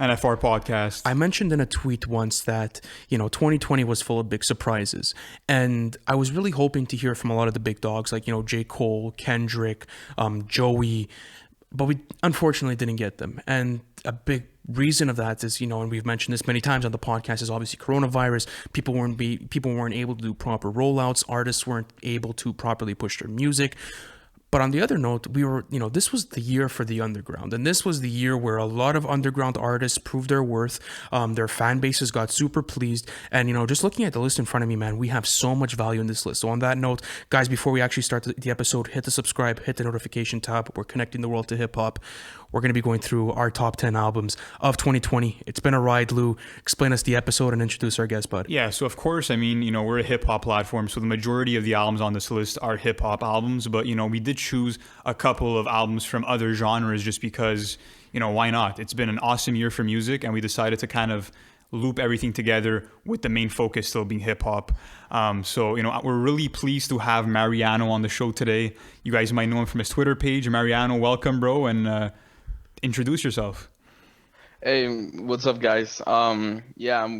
NFR podcast. I mentioned in a tweet once that, 2020 was full of big surprises. And I was really hoping to hear from a lot of the big dogs like, J. Cole, Kendrick, Joey, but we unfortunately didn't get them. And a big reason of that is, and we've mentioned this many times on the podcast, is obviously coronavirus. People weren't able to do proper rollouts. Artists weren't able to properly push their music. But on the other note, this was the year for the underground. And this was the year where a lot of underground artists proved their worth. Their fan bases got super pleased. And, just looking at the list in front of me, man, we have so much value in this list. So on that note, guys, before we actually start the episode, hit the subscribe, hit the notification tab. We're connecting the world to hip hop. We're going to be going through our top 10 albums of 2020. It's been a ride, Lou. Explain us the episode and introduce our guest, bud. Yeah, so of course, we're a hip hop platform, so the majority of the albums on this list are hip hop albums, but, we did choose a couple of albums from other genres just because, why not? It's been an awesome year for music, and we decided to kind of loop everything together with the main focus still being hip hop. We're really pleased to have Mariano on the show today. You guys might know him from his Twitter page. Mariano, welcome, bro, and introduce yourself. Hey, what's up, guys? I'm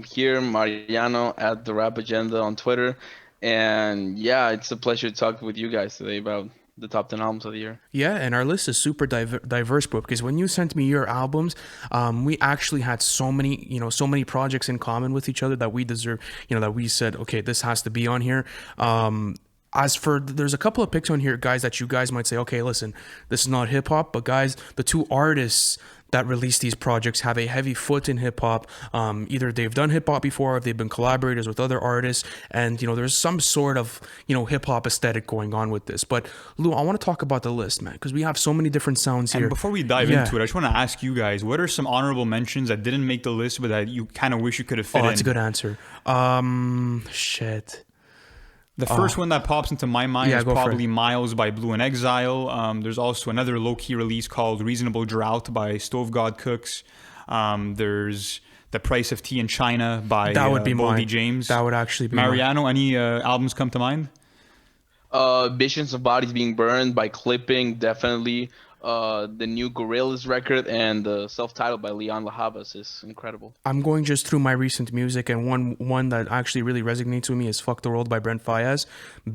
here, Mariano, at the Rap Agenda on Twitter, and it's a pleasure to talk with you guys today about the top 10 albums of the year. Yeah, and our list is super diverse, bro, because when you sent me your albums, we actually had so many projects in common with each other that we deserve, that we said, okay, this has to be on here. There's a couple of picks on here, guys, that you guys might say, okay, listen, this is not hip hop, but guys, the two artists that release these projects have a heavy foot in hip hop. Either they've done hip hop before, or they've been collaborators with other artists, and there's some sort of hip hop aesthetic going on with this. But Lou, I want to talk about the list, man, because we have so many different sounds here. And before we dive into it, I just want to ask you guys, what are some honorable mentions that didn't make the list, but that you kind of wish you could have fit in? Oh, that's a good answer. Shit. The first one that pops into my mind is probably Miles by Blue and Exile. There's also another low-key release called Reasonable Drought by Stove God Cooks. There's The Price of Tea in China by Boldy James. That would actually be Mariano, any albums come to mind? Visions of Bodies Being Burned by Clipping, definitely. The new Gorillaz record and the self-titled by Leon Lahavas is incredible. I'm going just through my recent music, and one that actually really resonates with me is Fuck the World by Brent Faiyaz.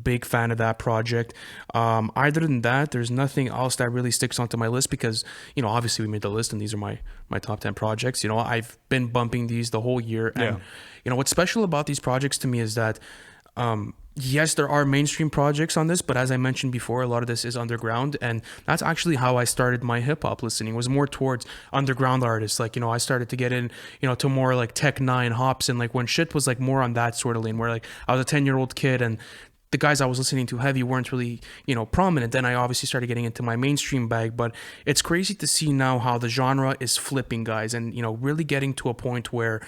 Big fan of that project. Other than that, there's nothing else that really sticks onto my list because, obviously we made the list and these are my top 10 projects. I've been bumping these the whole year. And, what's special about these projects to me is that, yes, there are mainstream projects on this, but as I mentioned before, a lot of this is underground, and that's actually how I started my hip hop listening. It was more towards underground artists. Like, I started to get in, to more like Tech Nine, Hops, and like when shit was like more on that sort of lane, where like I was a 10-year-old kid and the guys I was listening to heavy weren't really, prominent. Then I obviously started getting into my mainstream bag, but it's crazy to see now how the genre is flipping, guys, and, really getting to a point where,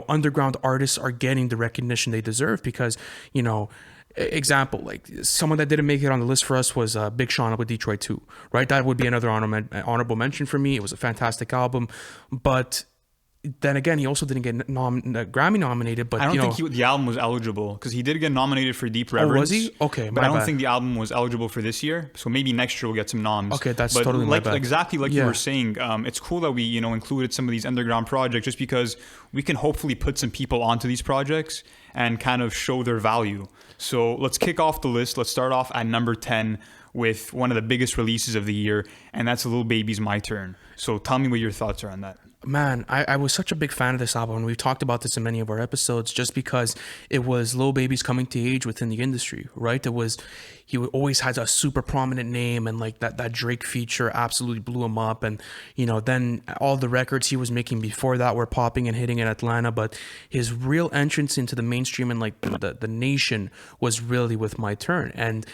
underground artists are getting the recognition they deserve because, example, like someone that didn't make it on the list for us was Big Sean with Detroit 2, right? That would be another honorable mention for me. It was a fantastic album, but then again, he also didn't get Grammy nominated. But I don't think the album was eligible because he did get nominated for Deep Reverence. Oh, was he? Okay, but I don't think the album was eligible for this year. So maybe next year we'll get some noms. Okay, that's totally my bad. Exactly like you were saying. It's cool that we included some of these underground projects just because we can hopefully put some people onto these projects and kind of show their value. So let's kick off the list. Let's start off at number 10 with one of the biggest releases of the year, and that's Lil Baby's My Turn. So tell me what your thoughts are on that. Man, I was such a big fan of this album, and we've talked about this in many of our episodes, just because it was Lil Baby's coming to age within the industry, right? He always has a super prominent name, and like that Drake feature absolutely blew him up, and then all the records he was making before that were popping and hitting in Atlanta, but his real entrance into the mainstream and like the nation was really with My Turn, and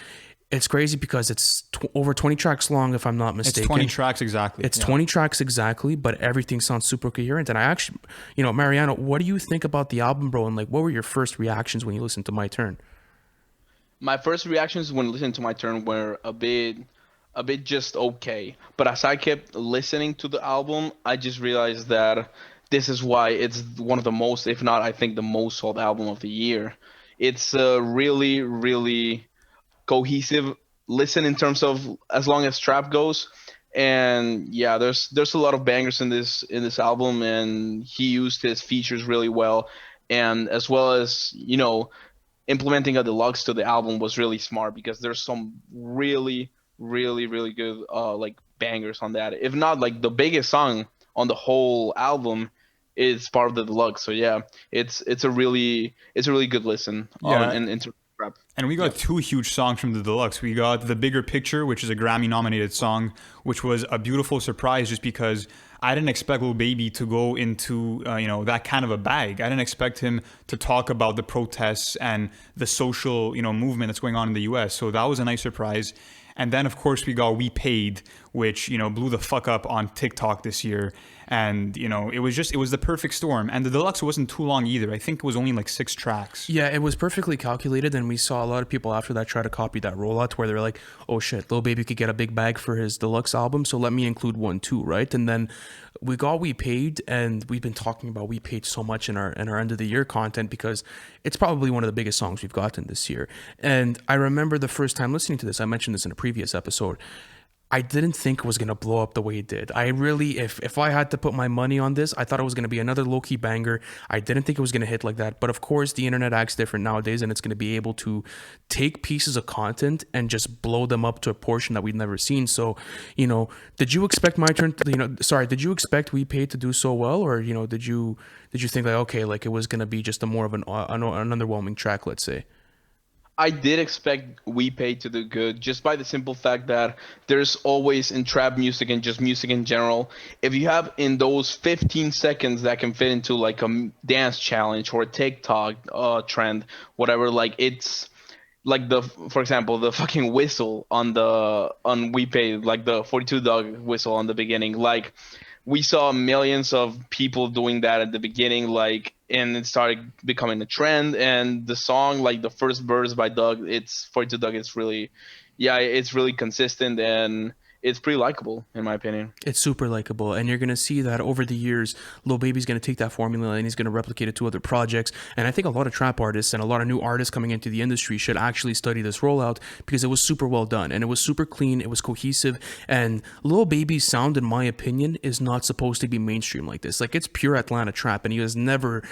it's crazy because it's over 20 tracks long, if I'm not mistaken. It's 20 tracks exactly. It's 20 tracks exactly, but everything sounds super coherent. And I actually, Mariano, what do you think about the album, bro? And like, what were your first reactions when you listened to My Turn? My first reactions when listening to My Turn were a bit just okay. But as I kept listening to the album, I just realized that this is why it's one of the most, if not, I think the most sold album of the year. It's really, really cohesive listen in terms of as long as trap goes, And yeah, there's a lot of bangers in this album, and he used his features really well, and as well as implementing a deluxe to the album was really smart because there's some really good like bangers on that. If not like the biggest song on the whole album is part of the deluxe. So yeah, it's a really good listen on Yeah, into rap. and we Yeah. got two huge songs from the deluxe. We got The Bigger Picture, which is a Grammy nominated song, which was a beautiful surprise just because I didn't expect Lil Baby to go into that kind of a bag. I didn't expect him to talk about the protests and the social movement that's going on in the US. So that was a nice surprise. And then, of course, we got We Paid, which, blew the fuck up on TikTok this year. And, it was the perfect storm. And the deluxe wasn't too long either. I think it was only like 6 tracks. Yeah, it was perfectly calculated, and we saw a lot of people after that try to copy that rollout where they're like, "Oh shit, Lil Baby could get a big bag for his deluxe album, so let me include one too, right?" And then we got We Paid, and we've been talking about We Paid so much in our end of the year content because it's probably one of the biggest songs we've gotten this year. And I remember the first time listening to this, I mentioned this in a previous episode. I didn't think it was gonna blow up the way it did. I really, if I had to put my money on this, I thought it was gonna be another low key banger. I didn't think it was gonna hit like that. But of course, the internet acts different nowadays, and it's gonna be able to take pieces of content and just blow them up to a portion that we've never seen. So, did you expect my turn? Did you expect We Paid to do so well, or did you think like okay, like it was gonna be just a more of an underwhelming track, let's say? I did expect We Pay to do good just by the simple fact that there's always in trap music and just music in general. If you have in those 15 seconds that can fit into like a dance challenge or a TikTok trend, whatever, like it's like for example, the fucking whistle on We Pay, like the 42 dog whistle on the beginning, like we saw millions of people doing that at the beginning, like, and it started becoming a trend. And the song, like the first verse by Doug, it's 42 Doug. It's really, yeah, it's really consistent and it's pretty likable in my opinion. It's super likable, and you're gonna see that over the years, Lil Baby's gonna take that formula and he's gonna replicate it to other projects. And I think a lot of trap artists and a lot of new artists coming into the industry should actually study this rollout because it was super well done and it was super clean, it was cohesive, and Lil Baby's sound, in my opinion, is not supposed to be mainstream like this. Like it's pure Atlanta trap, and he has never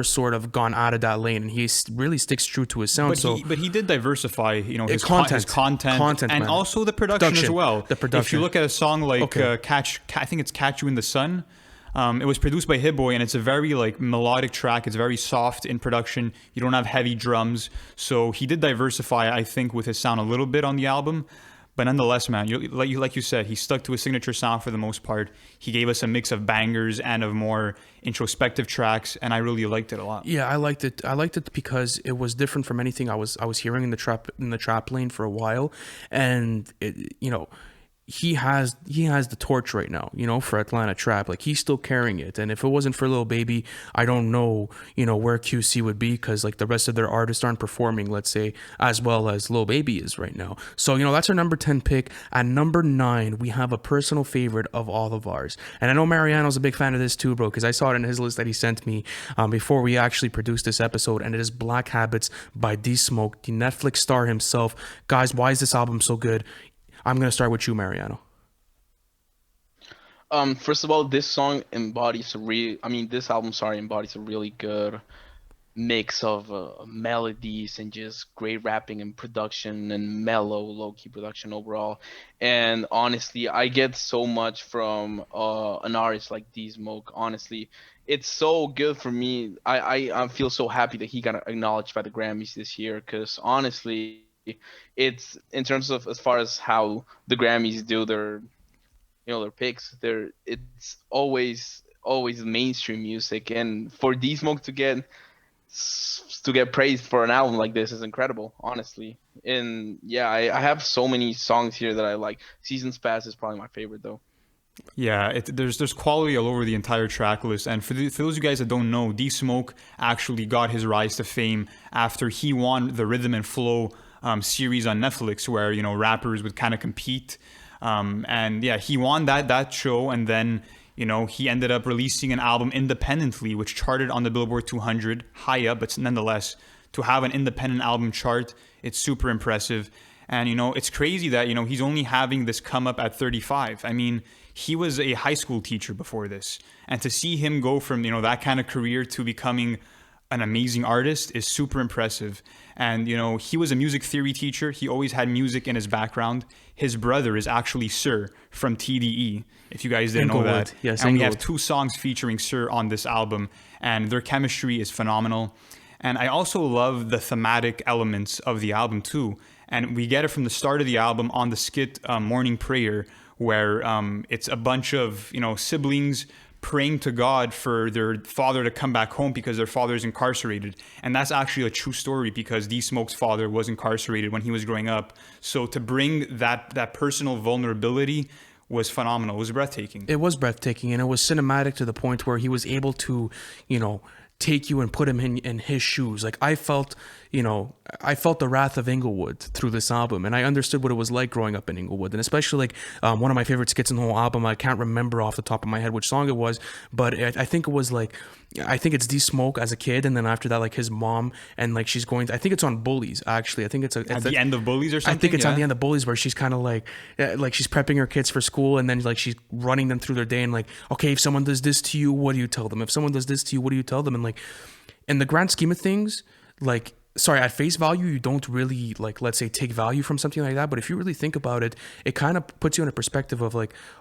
sort of gone out of that lane, and he really sticks true to his sound. But he did diversify, his content, content, and man. also the production as well. The production. If you look at a song like Okay. I think it's "Catch You in the Sun." It was produced by Hit Boy, and it's a very like melodic track. It's very soft in production. You don't have heavy drums, so he did diversify, I think, with his sound a little bit on the album. But nonetheless, man, like you said, he stuck to his signature sound for the most part. He gave us a mix of bangers and of more introspective tracks, and I really liked it a lot. Yeah, I liked it. I liked it because it was different from anything I was hearing in the trap lane for a while, and he has the torch right now, for Atlanta trap. Like he's still carrying it, and if it wasn't for Lil Baby, I don't know, where QC would be because like the rest of their artists aren't performing, let's say, as well as Lil Baby is right now. So that's our number 10 pick. At number 9, we have a personal favorite of all of ours, and I know Mariano's a big fan of this too, bro, because I saw it in his list that he sent me before we actually produced this episode, and it is Black Habits by D Smoke, the Netflix star himself. Guys, why is this album so good? I'm going to start with you, Mariano. First of all, this album, sorry, embodies a really good mix of melodies and just great rapping and production and mellow, low-key production overall. And honestly, I get so much from an artist like D Smoke. Honestly, it's so good for me. I feel so happy that he got acknowledged by the Grammys this year because honestly, it's in terms of as far as how the Grammys do their picks, it's always mainstream music, and for D Smoke to get praised for an album like this is incredible, honestly. And yeah, I have so many songs here that I like. Seasons Past is probably my favorite though. Yeah, there's quality all over the entire track list. And for those of you guys that don't know, D Smoke actually got his rise to fame after he won the Rhythm and Flow series on Netflix, where rappers would kind of compete. And yeah, he won that show, and then he ended up releasing an album independently, which charted on the Billboard 200, high up, but nonetheless, to have an independent album chart, it's super impressive. And, it's crazy that, he's only having this come up at 35. I mean, he was a high school teacher before this. And to see him go from, that kind of career to becoming an amazing artist is super impressive. And, he was a music theory teacher. He always had music in his background. His brother is actually Sir from TDE, if you guys didn't know that. Yes, and we have 2 songs featuring Sir on this album, and their chemistry is phenomenal. And I also love the thematic elements of the album too. And we get it from the start of the album on the skit Morning Prayer, where it's a bunch of, siblings praying to God for their father to come back home because their father is incarcerated. And that's actually a true story because D Smoke's father was incarcerated when he was growing up. So to bring that personal vulnerability was phenomenal. It was breathtaking. It was breathtaking, and it was cinematic to the point where he was able to, take you and put him in his shoes. Like I felt the wrath of Inglewood through this album, and I understood what it was like growing up in Inglewood. And especially one of my favorite skits in the whole album, I can't remember off the top of my head which song it was, but I think it was I think it's D Smoke as a kid, and then after that his mom, and she's going I think it's on Bullies actually. I think it's at the end of Bullies or something. I think it's on the end of Bullies where she's kind of she's prepping her kids for school, and then she's running them through their day, and okay, if someone does this to you, what do you tell them? If someone does this to you, what do you tell them? And in the grand scheme of things, at face value, you don't really let's say take value from something like that. But if you really think about it, it kind of puts you in a perspective of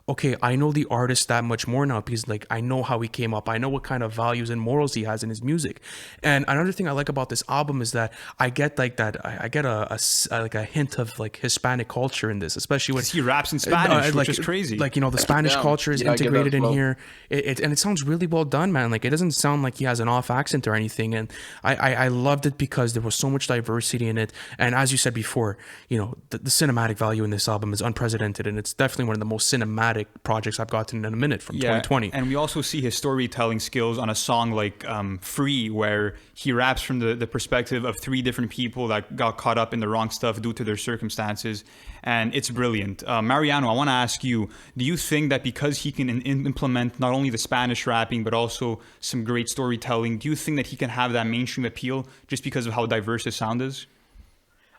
okay, I know the artist that much more now because I know how he came up. I know what kind of values and morals he has in his music. And another thing I like about this album is that I get I get a hint of Hispanic culture in this, especially when he raps in Spanish, which is crazy. The Spanish culture is integrated in here. And it sounds really well done, man. It doesn't sound like he has an off accent or anything. And I loved it because there was so much diversity in it, and as you said before, the cinematic value in this album is unprecedented, and it's definitely one of the most cinematic projects I've gotten in a minute from 2020. And we also see his storytelling skills on a song like Free, where he raps from the perspective of 3 different people that got caught up in the wrong stuff due to their circumstances, and it's brilliant. Mariano, I want to ask you, do you think that because he can implement not only the Spanish rapping but also some great storytelling, do you think that he can have that mainstream appeal just because of how diverse his sound is?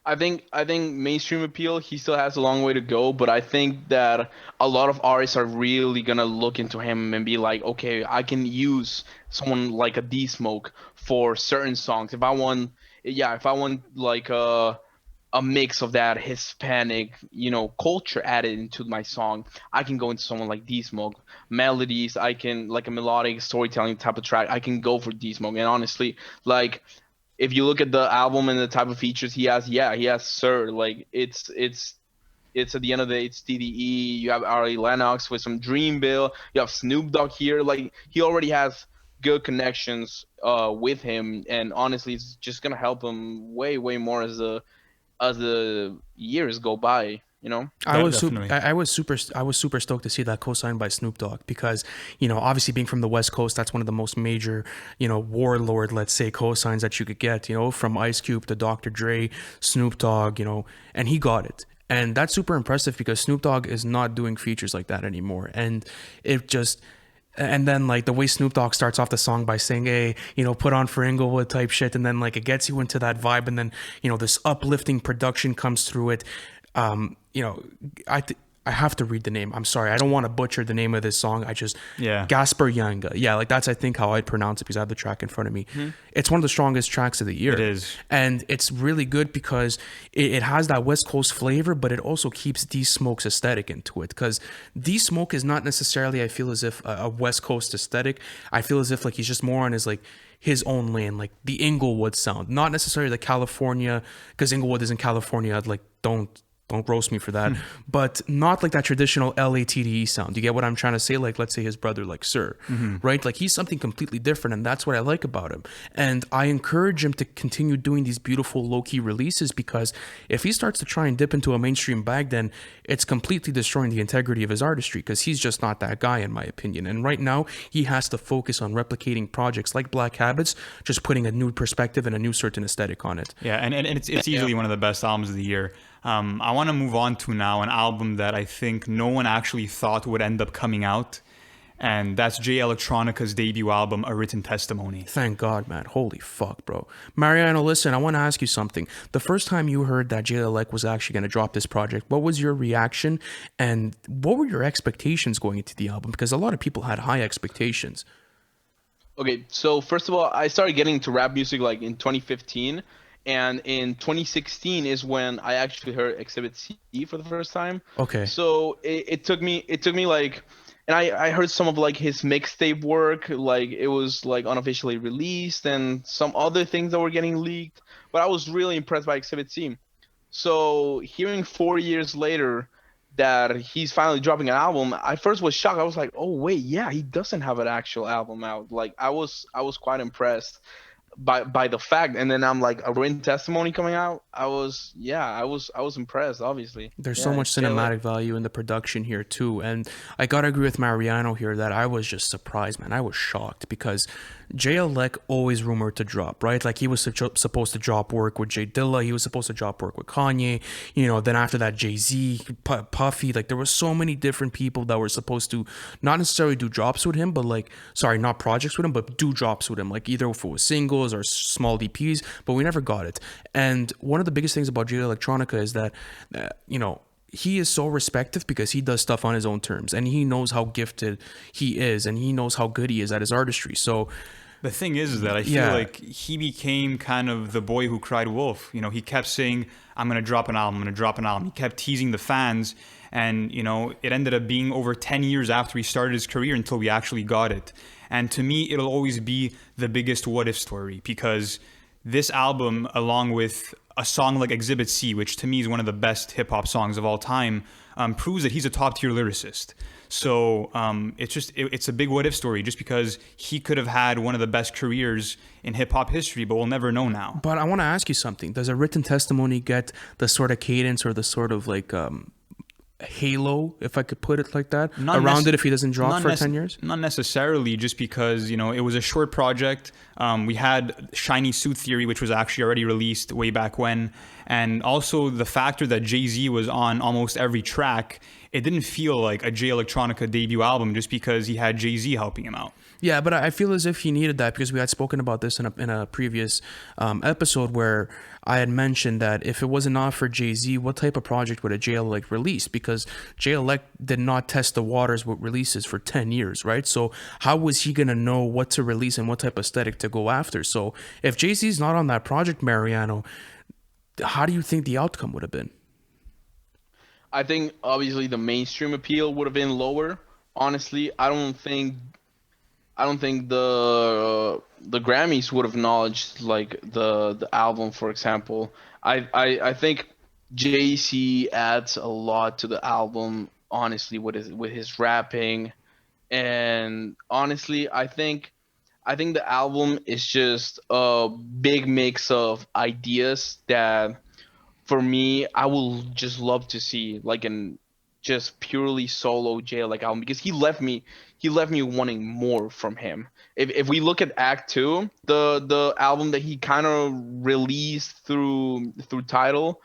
I think mainstream appeal, he still has a long way to go, but I think that a lot of artists are really gonna look into him and be like, okay, I can use someone like a D Smoke for certain songs. If I want a mix of that Hispanic, culture added into my song, I can go into someone like D Smoke. Melodies, I can a melodic storytelling type of track, I can go for D Smoke. And honestly, if you look at the album and the type of features he has, he has Sir. It's at the end of the day, it's TDE. You have Ari Lennox with some Dreamville. You have Snoop Dogg here. He already has good connections with him, and honestly, it's just gonna help him way more as the years go by. I was super stoked to see that co-signed by Snoop Dogg because, obviously being from the West Coast, that's one of the most major, warlord, let's say, co-signs that you could get, from Ice Cube to Dr. Dre, Snoop Dogg, and he got it. And that's super impressive because Snoop Dogg is not doing features like that anymore. And and then the way Snoop Dogg starts off the song by saying, hey, put on for Inglewood type shit. And then it gets you into that vibe. And then, this uplifting production comes through it. I have to read the name. I'm sorry. I don't want to butcher the name of this song. Gaspar Yanga. Yeah, that's, I think, how I'd pronounce it because I have the track in front of me. Mm-hmm. It's one of the strongest tracks of the year. It is. And it's really good because it has that West Coast flavor, but it also keeps D Smoke's aesthetic into it. Because D Smoke is not necessarily, I feel as if, a West Coast aesthetic. I feel as if he's just more on his own lane, the Inglewood sound. Not necessarily the California, because Inglewood is in California. Don't roast me for that, but not that traditional LATDE sound. You get what I'm trying to say? Let's say his brother, Sir, right? He's something completely different, and that's what I like about him. And I encourage him to continue doing these beautiful low-key releases because if he starts to try and dip into a mainstream bag, then it's completely destroying the integrity of his artistry because he's just not that guy, in my opinion. And right now, he has to focus on replicating projects like Black Habits, just putting a new perspective and a new certain aesthetic on it. Yeah, and it's easily one of the best albums of the year. I want to move on to now an album that I think no one actually thought would end up coming out. and that's Jay Electronica's debut album, A Written Testimony. Thank God, man. Holy fuck, bro. Mariano, listen, I want to ask you something. The first time you heard that Jay Elec was actually going to drop this project, what was your reaction and what were your expectations going into the album? Because a lot of people had high expectations. Okay, so first of all, I started getting into rap music like in 2015, and in 2016 is when I actually heard Exhibit C for the first time. Okay. So it took me like, and I heard some of like his mixtape work, like it was like unofficially released, and some other things that were getting leaked. But I was really impressed by Exhibit C. So hearing 4 years later that he's finally dropping an album, I first was shocked. I was like, "Oh wait, yeah, he doesn't have an actual album out." Like I was quite impressed by the fact, and then I'm like, a written testimony coming out. I was impressed. Obviously, There's yeah, so much it's Taylor. cinematic value in the production here too, and I gotta agree with Mariano here that I was just surprised, man. I was shocked because Jay Elec always rumored to drop, right? Like he was supposed to drop work with Jay Dilla, he was supposed to drop work with Kanye, you know. Then after that, Jay-Z, Puffy, like there were so many different people that were supposed to not necessarily do drops with him, but like, sorry, not projects with him, but do drops with him, like either if it was singles or small DPs, but we never got it. And one of the biggest things about Jay Electronica is that, you know, he is so respected because he does stuff on his own terms and he knows how gifted he is and he knows how good he is at his artistry. So The thing is that I feel like he became kind of the boy who cried wolf. You know, he kept saying, I'm going to drop an album, I'm going to drop an album. He kept teasing the fans. And, you know, it ended up being over 10 years after he started his career until we actually got it. And to me, it'll always be the biggest what if story because this album, along with a song like Exhibit C, which to me is one of the best hip hop songs of all time, proves that he's a top tier lyricist. So it's a big what if story just because he could have had one of the best careers in hip hop history, but we'll never know now. But I want to ask you something. Does a written testimony get the sort of cadence or the sort of like halo, if I could put it like that, around it if he doesn't drop for 10 years? Not necessarily, just because, you know, it was a short project. We had Shiny Suit Theory, which was actually already released way back when. And also the factor that Jay-Z was on almost every track, it didn't feel like a Jay Electronica debut album just because he had Jay-Z helping him out. Yeah, but I feel as if he needed that because we had spoken about this in a previous episode where I had mentioned that if it wasn't not for Jay-Z, what type of project would a Jay Elec release? Because Jay Elec did not test the waters with releases for 10 years, right? So how was he going to know what to release and what type of aesthetic to go after? So if Jay-Z's not on that project, Mariano, how do you think the outcome would have been? I think obviously the mainstream appeal would have been lower. Honestly, I don't think the Grammys would have acknowledged like the album, for example. I think Jay-Z adds a lot to the album, honestly, with his rapping, and honestly, I think the album is just a big mix of ideas that, for me, I will just love to see like an just purely solo Jay Elec album because he left me wanting more from him. If we look at Act 2, the album that he kind of released through Tidal,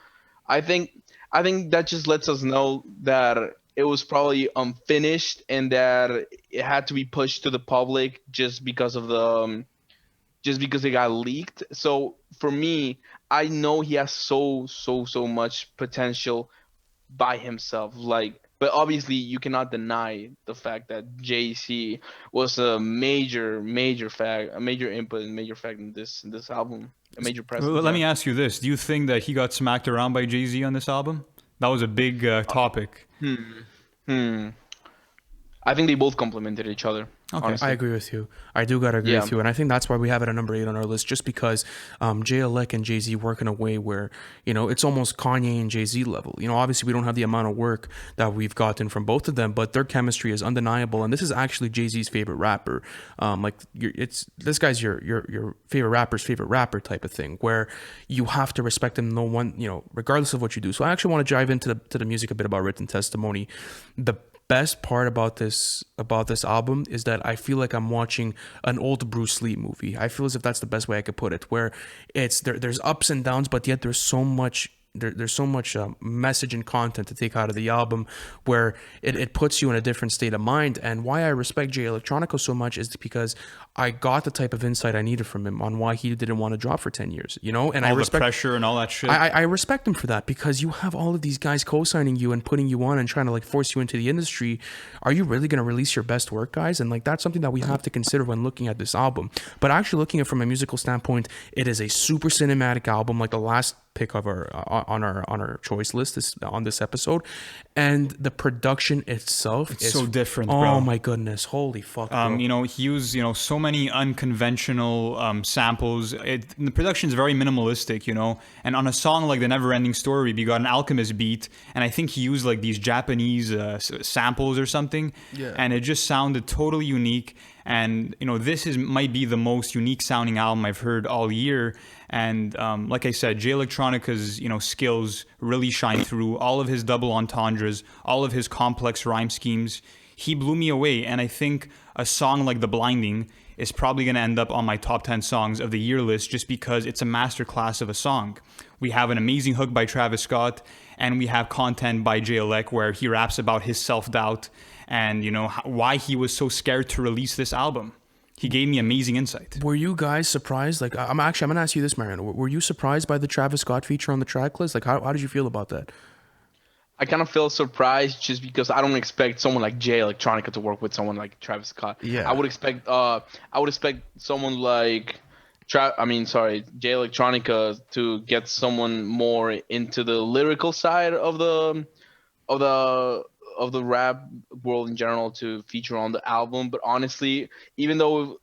I think that just lets us know that it was probably unfinished and that it had to be pushed to the public just because it got leaked. So for me, I know he has so much potential by himself, like, but obviously you cannot deny the fact that Jay-Z was a major input and major fact in this album, a major presence. Let me ask you this: do you think that he got smacked around by Jay-Z on this album? That was a big topic. I think they both complemented each other. Okay, honestly. I agree with you. I do gotta agree with you, and I think that's why we have it at number 8 on our list, just because Jay Elec and Jay-Z work in a way where, you know, it's almost Kanye and Jay-Z level. You know, obviously we don't have the amount of work that we've gotten from both of them, but their chemistry is undeniable, and this is actually Jay-Z's favorite rapper. This guy's your favorite rapper's favorite rapper type of thing, where you have to respect him, no one, you know, regardless of what you do. So I actually want to dive into the music a bit about Written Testimony. The best part about this album is that I feel like I'm watching an old Bruce Lee movie. I feel as if that's the best way I could put it, where it's there's ups and downs, but yet there's so much there's so much message and content to take out of the album, where it puts you in a different state of mind. And why I respect Jay Electronica so much is because I got the type of insight I needed from him on why he didn't want to drop for 10 years, you know? And all I the respect pressure and all that shit. I respect him for that, because you have all of these guys co-signing you and putting you on and trying to like force you into the industry. Are you really going to release your best work, guys? And like that's something that we have to consider when looking at this album. But actually looking at it from a musical standpoint, it is a super cinematic album, like the last pick of our on our choice list on this episode. And the production itself is so different, oh bro. my goodness, holy fuck, bro. You know, he used, you know, so many unconventional samples. The production is very minimalistic, you know. And on a song like The Never Ending Story, we got an Alchemist beat, and I think he used like these Japanese samples or something. Yeah. And it just sounded totally unique. And you know, this might be the most unique sounding album I've heard all year. And like I said, Jay Electronica's, you know, skills really shine through. All of his double entendres, all of his complex rhyme schemes, he blew me away. And I think a song like The Blinding is probably going to end up on my top 10 songs of the year list, just because it's a masterclass of a song. We have an amazing hook by Travis Scott, and we have content by Jay Elec where he raps about his self-doubt and, you know, why he was so scared to release this album. He gave me amazing insight. Were you guys surprised? Like, I'm gonna ask you this, Mariano. Were you surprised by the Travis Scott feature on the track list? Like, how did you feel about that? I kind of feel surprised just because I don't expect someone like Jay Electronica to work with someone like Travis Scott. Yeah. I would expect someone like Jay Electronica to get someone more into the lyrical side of the rap world in general to feature on the album. But honestly, even though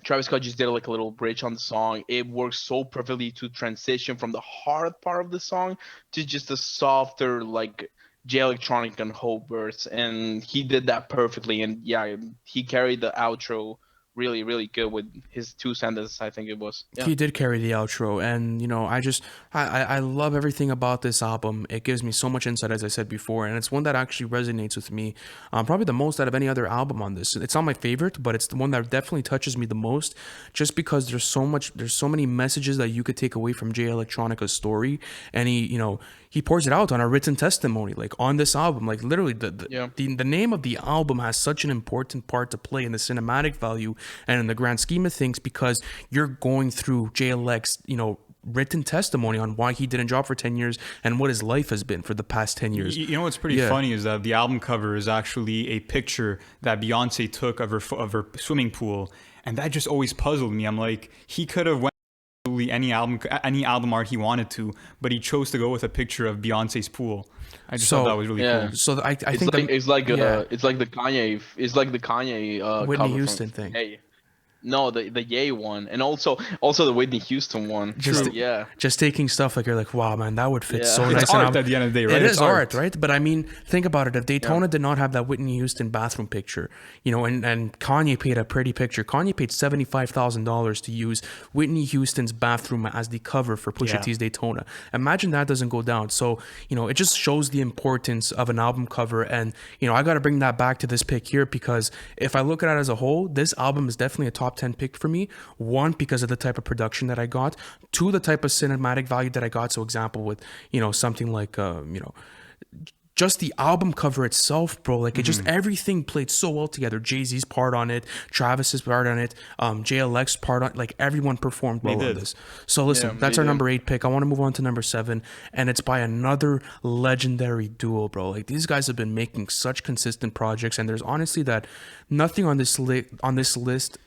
Travis Scott just did like a little bridge on the song, it works so perfectly to transition from the hard part of the song to just the softer, like Jay Electronic and Hope verse, and he did that perfectly. And yeah, he carried the outro really, really good with his 2 sentences, I think it was. Yeah. He did carry the outro, and you know, I love everything about this album. It gives me so much insight, as I said before, and it's one that actually resonates with me, probably the most out of any other album on this. It's not my favorite, but it's the one that definitely touches me the most, just because there's so many messages that you could take away from Jay Electronica's story, and he pours it out on a written testimony, like on this album. Like literally, the name of the album has such an important part to play in the cinematic value and in the grand scheme of things, because you're going through Jay Elec's, written testimony on why he didn't drop for 10 years and what his life has been for the past 10 years. You know what's pretty funny is that the album cover is actually a picture that Beyonce took of her swimming pool, and that just always puzzled me. I'm like, he could have went any album art he wanted to, but he chose to go with a picture of Beyonce's pool. I just thought that was really cool. So I think it's like the Kanye Whitney cover Houston from, thing. Hey. No, the Ye one, and also the Whitney Houston one. Just taking stuff like, you're like, wow, man, that would fit so nice. It's art at the end of the day, right? It is art, right? But I mean, think about it. If Daytona did not have that Whitney Houston bathroom picture, and Kanye paid a pretty picture. Kanye paid $75,000 to use Whitney Houston's bathroom as the cover for Pusha T's Daytona. Imagine that doesn't go down. So, it just shows the importance of an album cover. And, I got to bring that back to this pick here, because if I look at it as a whole, this album is definitely a top 10 pick for me. One, because of the type of production that I got. Two, the type of cinematic value that I got. So example with, something like, just the album cover itself, bro. Like, it just, everything played so well together. Jay-Z's part on it, Travis's part on it, Jay Elec's part on it. Like, everyone performed well on this. So listen, that's our number 8 pick. I want to move on to number 7, and it's by another legendary duo, bro. Like, these guys have been making such consistent projects, and there's honestly that nothing on this list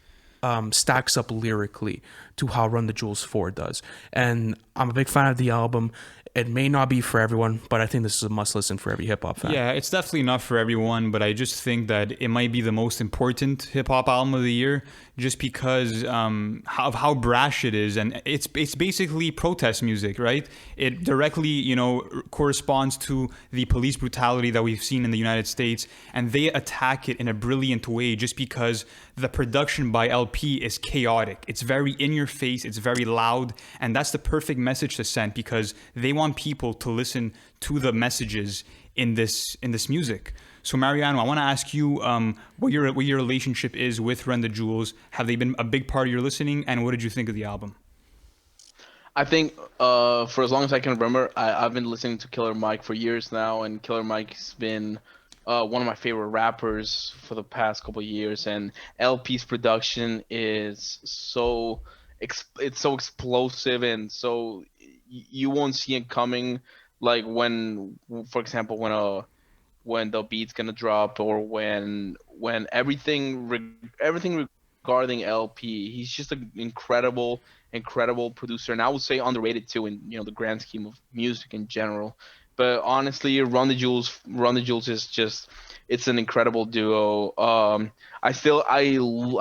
stacks up lyrically to how Run the Jewels 4 does. And I'm a big fan of the album. It may not be for everyone, but I think this is a must listen for every hip hop fan. Yeah, it's definitely not for everyone, but I just think that it might be the most important hip hop album of the year, just because of how brash it is, and it's basically protest music, right? It directly, corresponds to the police brutality that we've seen in the United States, and they attack it in a brilliant way, just because the production by LP is chaotic. It's very in your face, it's very loud, and that's the perfect message to send, because they want people to listen to the messages in this music. So Mariano, I want to ask you what your relationship is with Run the Jewels. Have they been a big part of your listening, and what did you think of the album? I think for as long as I can remember, I've been listening to Killer Mike for years now, and Killer Mike's been one of my favorite rappers for the past couple of years. And LP's production is it's so explosive and so you won't see it coming. Like when, for example, when the beat's gonna drop or when everything regarding LP. He's just an incredible producer, and I would say underrated too in the grand scheme of music in general. But honestly, Run the Jewels is just it's an incredible duo. I'm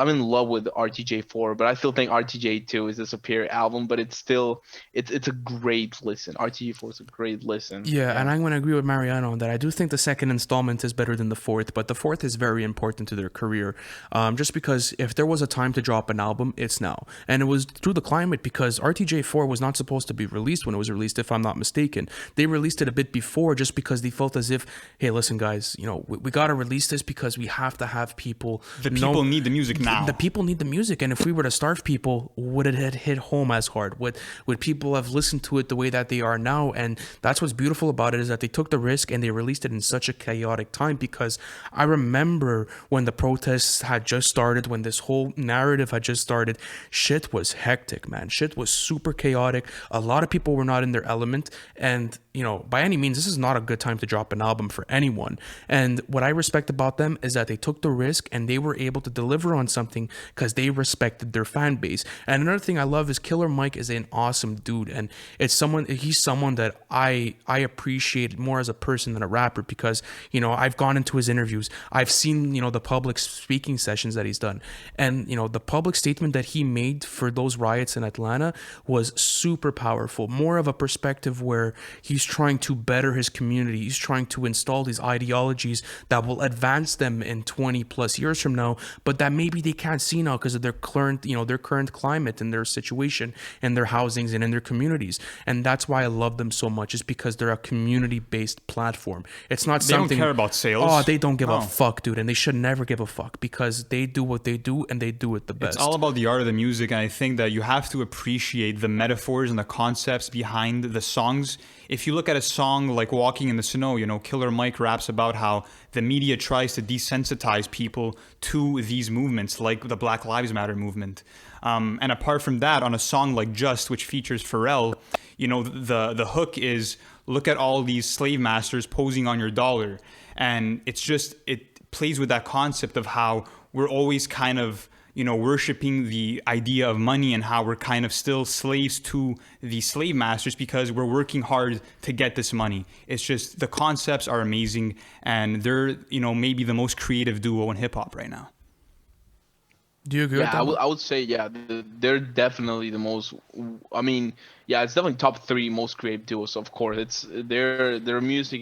in love with RTJ4, but I still think RTJ2 is a superior album. But it's a great listen. RTJ4 is a great listen. Yeah, and Yeah. I'm going to agree with Mariano on that. I do think the second installment is better than the fourth, but the fourth is very important to their career. Just because if there was a time to drop an album, it's now. And it was through the climate because RTJ4 was not supposed to be released when it was released, if I'm not mistaken. They released it a bit before just because they felt as if, hey, listen, guys, we got to release this because we have to have people. The people need the music now. The people need the music, and if we were to starve people, would it have hit home as hard? Would people have listened to it the way that they are now? And that's what's beautiful about it is that they took the risk and they released it in such a chaotic time. Because I remember when the protests had just started, when this whole narrative had just started, shit was hectic, man. Shit was super chaotic. A lot of people were not in their element, and by any means, this is not a good time to drop an album for anyone. And what I respect about them is that they took the risk and they were able to deliver on something because they respected their fan base. And another thing I love is Killer Mike is an awesome dude, and he's someone that I appreciate more as a person than a rapper because I've gone into his interviews, I've seen the public speaking sessions that he's done, and the public statement that he made for those riots in Atlanta was super powerful. More of a perspective where he's trying to better his community, he's trying to install these ideologies that will advance them in 20 plus years from now, but that maybe they can't see now because of their current climate and their situation and their housings and in their communities. And that's why I love them so much, is because they're a community-based platform. It's not They don't something. care about sales. Oh, they don't give No. a fuck, dude, and they should never give a fuck because they do what they do and they do it the best. It's all about the art of the music, and I think that you have to appreciate the metaphors and the concepts behind the songs. If you look at a song like Walking in the Snow, Killer Mike raps about how the media tries to desensitize people to these movements, like the Black Lives Matter movement. And apart from that, on a song like Just, which features Pharrell, the hook is, look at all these slave masters posing on your dollar. And it plays with that concept of how we're always kind of worshiping the idea of money and how we're kind of still slaves to the slave masters because we're working hard to get this money. It's just the concepts are amazing, and they're maybe the most creative duo in hip hop right now. Do you agree with Yeah, that? I would say they're definitely the most. I mean, yeah, it's definitely top three most creative duos. Of course, it's their music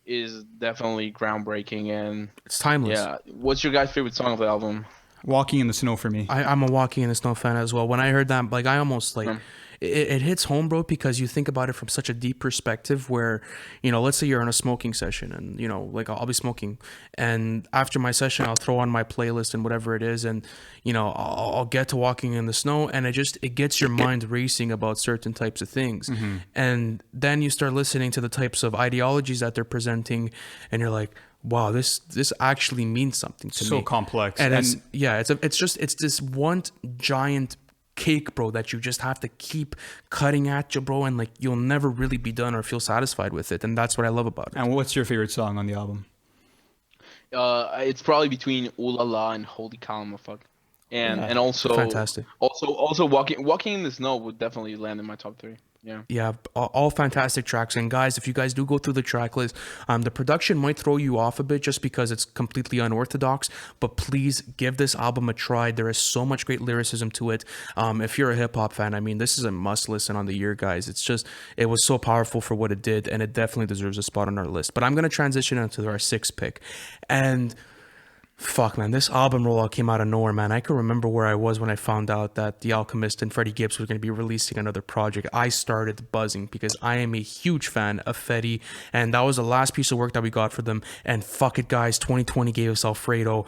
is definitely groundbreaking and It's timeless. yeah. What's your guys' favorite song of the album? Walking in the Snow for me. I'm a Walking in the Snow fan as well. When I heard that, like I almost like it hits home, bro, because you think about it from such a deep perspective where, let's say you're in a smoking session and, like I'll be smoking and after my session, I'll throw on my playlist and whatever it is. And, I'll get to Walking in the Snow and it gets your mind racing about certain types of things. And then you start listening to the types of ideologies that they're presenting and you're like, wow, this actually means something to me. So complex. And And it's this one giant cake, bro, that you just have to keep cutting at you, bro, and like you'll never really be done or feel satisfied with it. And that's what I love about it. and what's your favorite song on the album? It's probably between Ooh La La and Holy Cow, Fuck. And also Fantastic. Also Walking in the Snow would definitely land in my top three. Yeah. Yeah, all fantastic tracks. And guys, if you guys do go through the track list, the production might throw you off a bit just because it's completely unorthodox. But please give this album a try. There is so much great lyricism to it. If you're a hip hop fan, I mean, this is a must listen on the year, guys. It was so powerful for what it did, and it definitely deserves a spot on our list. But I'm gonna transition into our sixth pick, and fuck, man, this album rollout came out of nowhere, man. I can remember where I was when I found out that The Alchemist and Freddie Gibbs were going to be releasing another project. I started buzzing because I am a huge fan of Fetty, and that was the last piece of work that we got for them. And fuck it, guys, 2020 gave us Alfredo.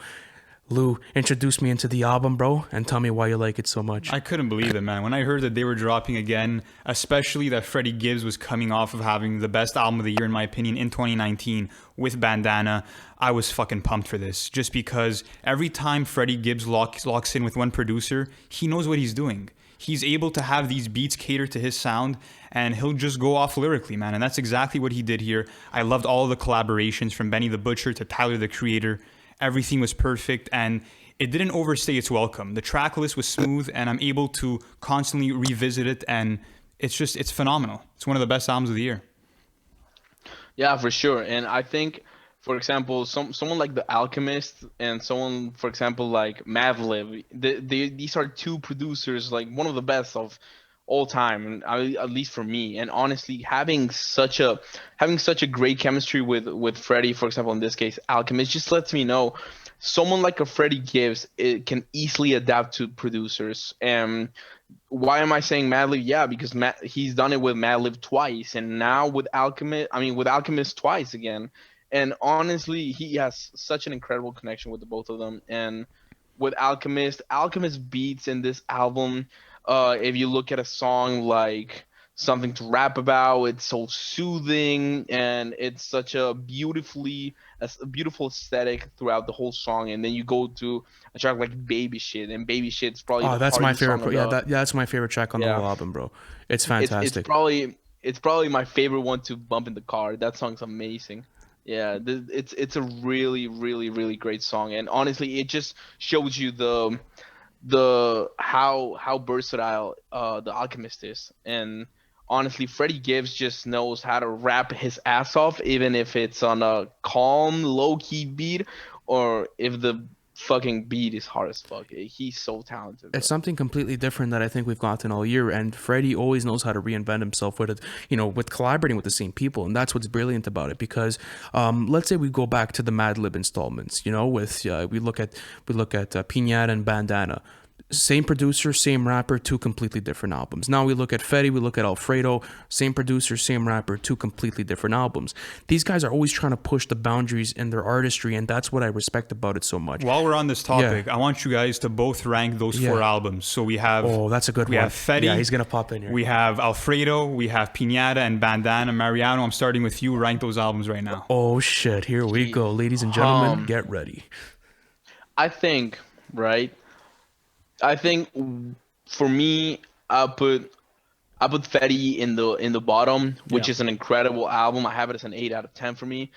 Lou, introduce me into the album, bro, and tell me why you like it so much. I couldn't believe it, man. When I heard that they were dropping again, especially that Freddie Gibbs was coming off of having the best album of the year, in my opinion, in 2019 with Bandana, I was fucking pumped for this. Just because every time Freddie Gibbs locks in with one producer, he knows what he's doing. He's able to have these beats cater to his sound, and he'll just go off lyrically, man. And that's exactly what he did here. I loved all the collaborations from Benny the Butcher to Tyler the Creator. Everything was perfect, and it didn't overstay its welcome. The track list was smooth, and I'm able to constantly revisit it, and it's phenomenal. It's one of the best albums of the year. Yeah, for sure. And I think, for example, someone like The Alchemist and someone, for example, like Madlib, these are two producers, like one of the best of all time, and at least for me. And honestly, having such a great chemistry with Freddie, for example, in this case, Alchemist, just lets me know someone like a Freddie Gibbs, it can easily adapt to producers. And why am I saying Madlib? Yeah, because he's done it with Madlib twice, and now with Alchemist, I mean with Alchemist twice again. And honestly, he has such an incredible connection with the both of them. And with Alchemist beats in this album, if you look at a song like Something to Rap About, it's so soothing, and it's such a beautiful aesthetic throughout the whole song. And then you go to a track like Baby Shit, and Baby Shit's probably Oh, the that's my hardest favorite. song of That's my favorite track on the yeah. whole album, bro. It's It's fantastic. it's probably my favorite one to bump in the car. That song's amazing. Yeah, it's a really really great song, and honestly, it just shows you the how versatile the Alchemist is. And honestly, Freddie Gibbs just knows how to rap his ass off, even if it's on a calm, low key beat, or if the fucking beat is hard as fuck. He's so talented, bro. It's something completely different that I think we've gotten all year. And Freddie always knows how to reinvent himself with it, with collaborating with the same people. And that's what's brilliant about it. Because let's say we go back to the Madlib installments, with we look at Pinata and Bandana. Same producer, same rapper, two completely different albums. Now we look at Fetty, we look at Alfredo, same producer, same rapper, two completely different albums. These guys are always trying to push the boundaries in their artistry, and that's what I respect about it so much. While we're on this topic, I want you guys to both rank those four albums. So we have that's a good one. We have Fetty. Yeah, he's gonna pop in here. We have Alfredo. We have Pinata and Bandana. Mariano, I'm starting with you. Rank those albums right now. Oh shit! Here we go, ladies and gentlemen. Get ready. I think, right? I think for me, I put Fetty in the bottom, which is an incredible album. I have it as an 8 out of 10 for me.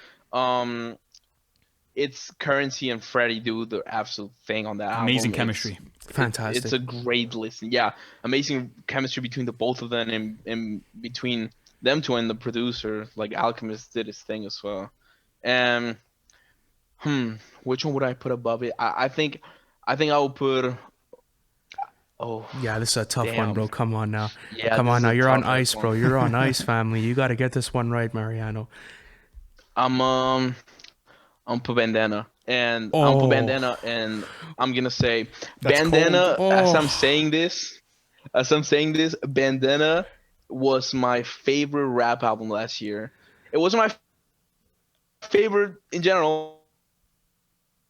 It's Currency and Freddie do the absolute thing on that album. Amazing chemistry. Fantastic. It's a great listen. Yeah, amazing chemistry between the both of them, and between them two and the producer. Like Alchemist did his thing as well. And which one would I put above it? I think I will put. Oh yeah, this is a tough one, bro. Come on now. Yeah, come on now. You're on ice, bro. You're on ice, family. You got to get this one right, Mariano. I'm put Bandana, and I'm put Bandana, and I'm gonna say That's Bandana. cold. As I'm saying this, Bandana was my favorite rap album last year. It wasn't my favorite in general.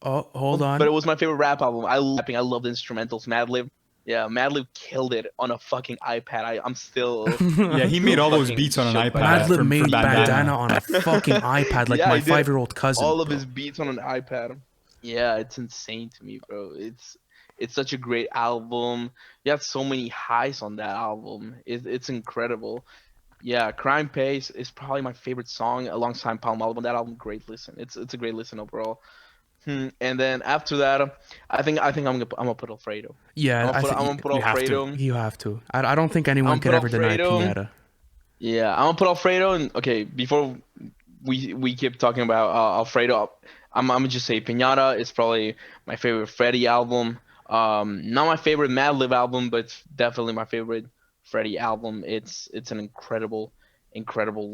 Oh, hold on. But it was my favorite rap album. I love rapping. I love the instrumentals. Madlib. Yeah, Madlib killed it on a fucking iPad. I'm still. Yeah, he made all those beats on an iPad. Madlib made Bandana on a fucking iPad, like my 5-year-old cousin. All of his beats on an iPad. Yeah, it's insane to me, bro. It's such a great album. You had so many highs on that album. It's incredible. Yeah, Crime Pays is probably my favorite song alongside Palm Olive. That album, great listen. It's a great listen overall. And then after that, I think I'm gonna put Alfredo. Yeah, I'm gonna put Alfredo. You have to. I don't think anyone could ever deny Pinata. Yeah, I'm gonna put Alfredo. And okay, before we keep talking about Alfredo, I'm gonna just say Pinata is probably my favorite Freddie album. Not my favorite Madlib album, but it's definitely my favorite Freddie album. It's an incredible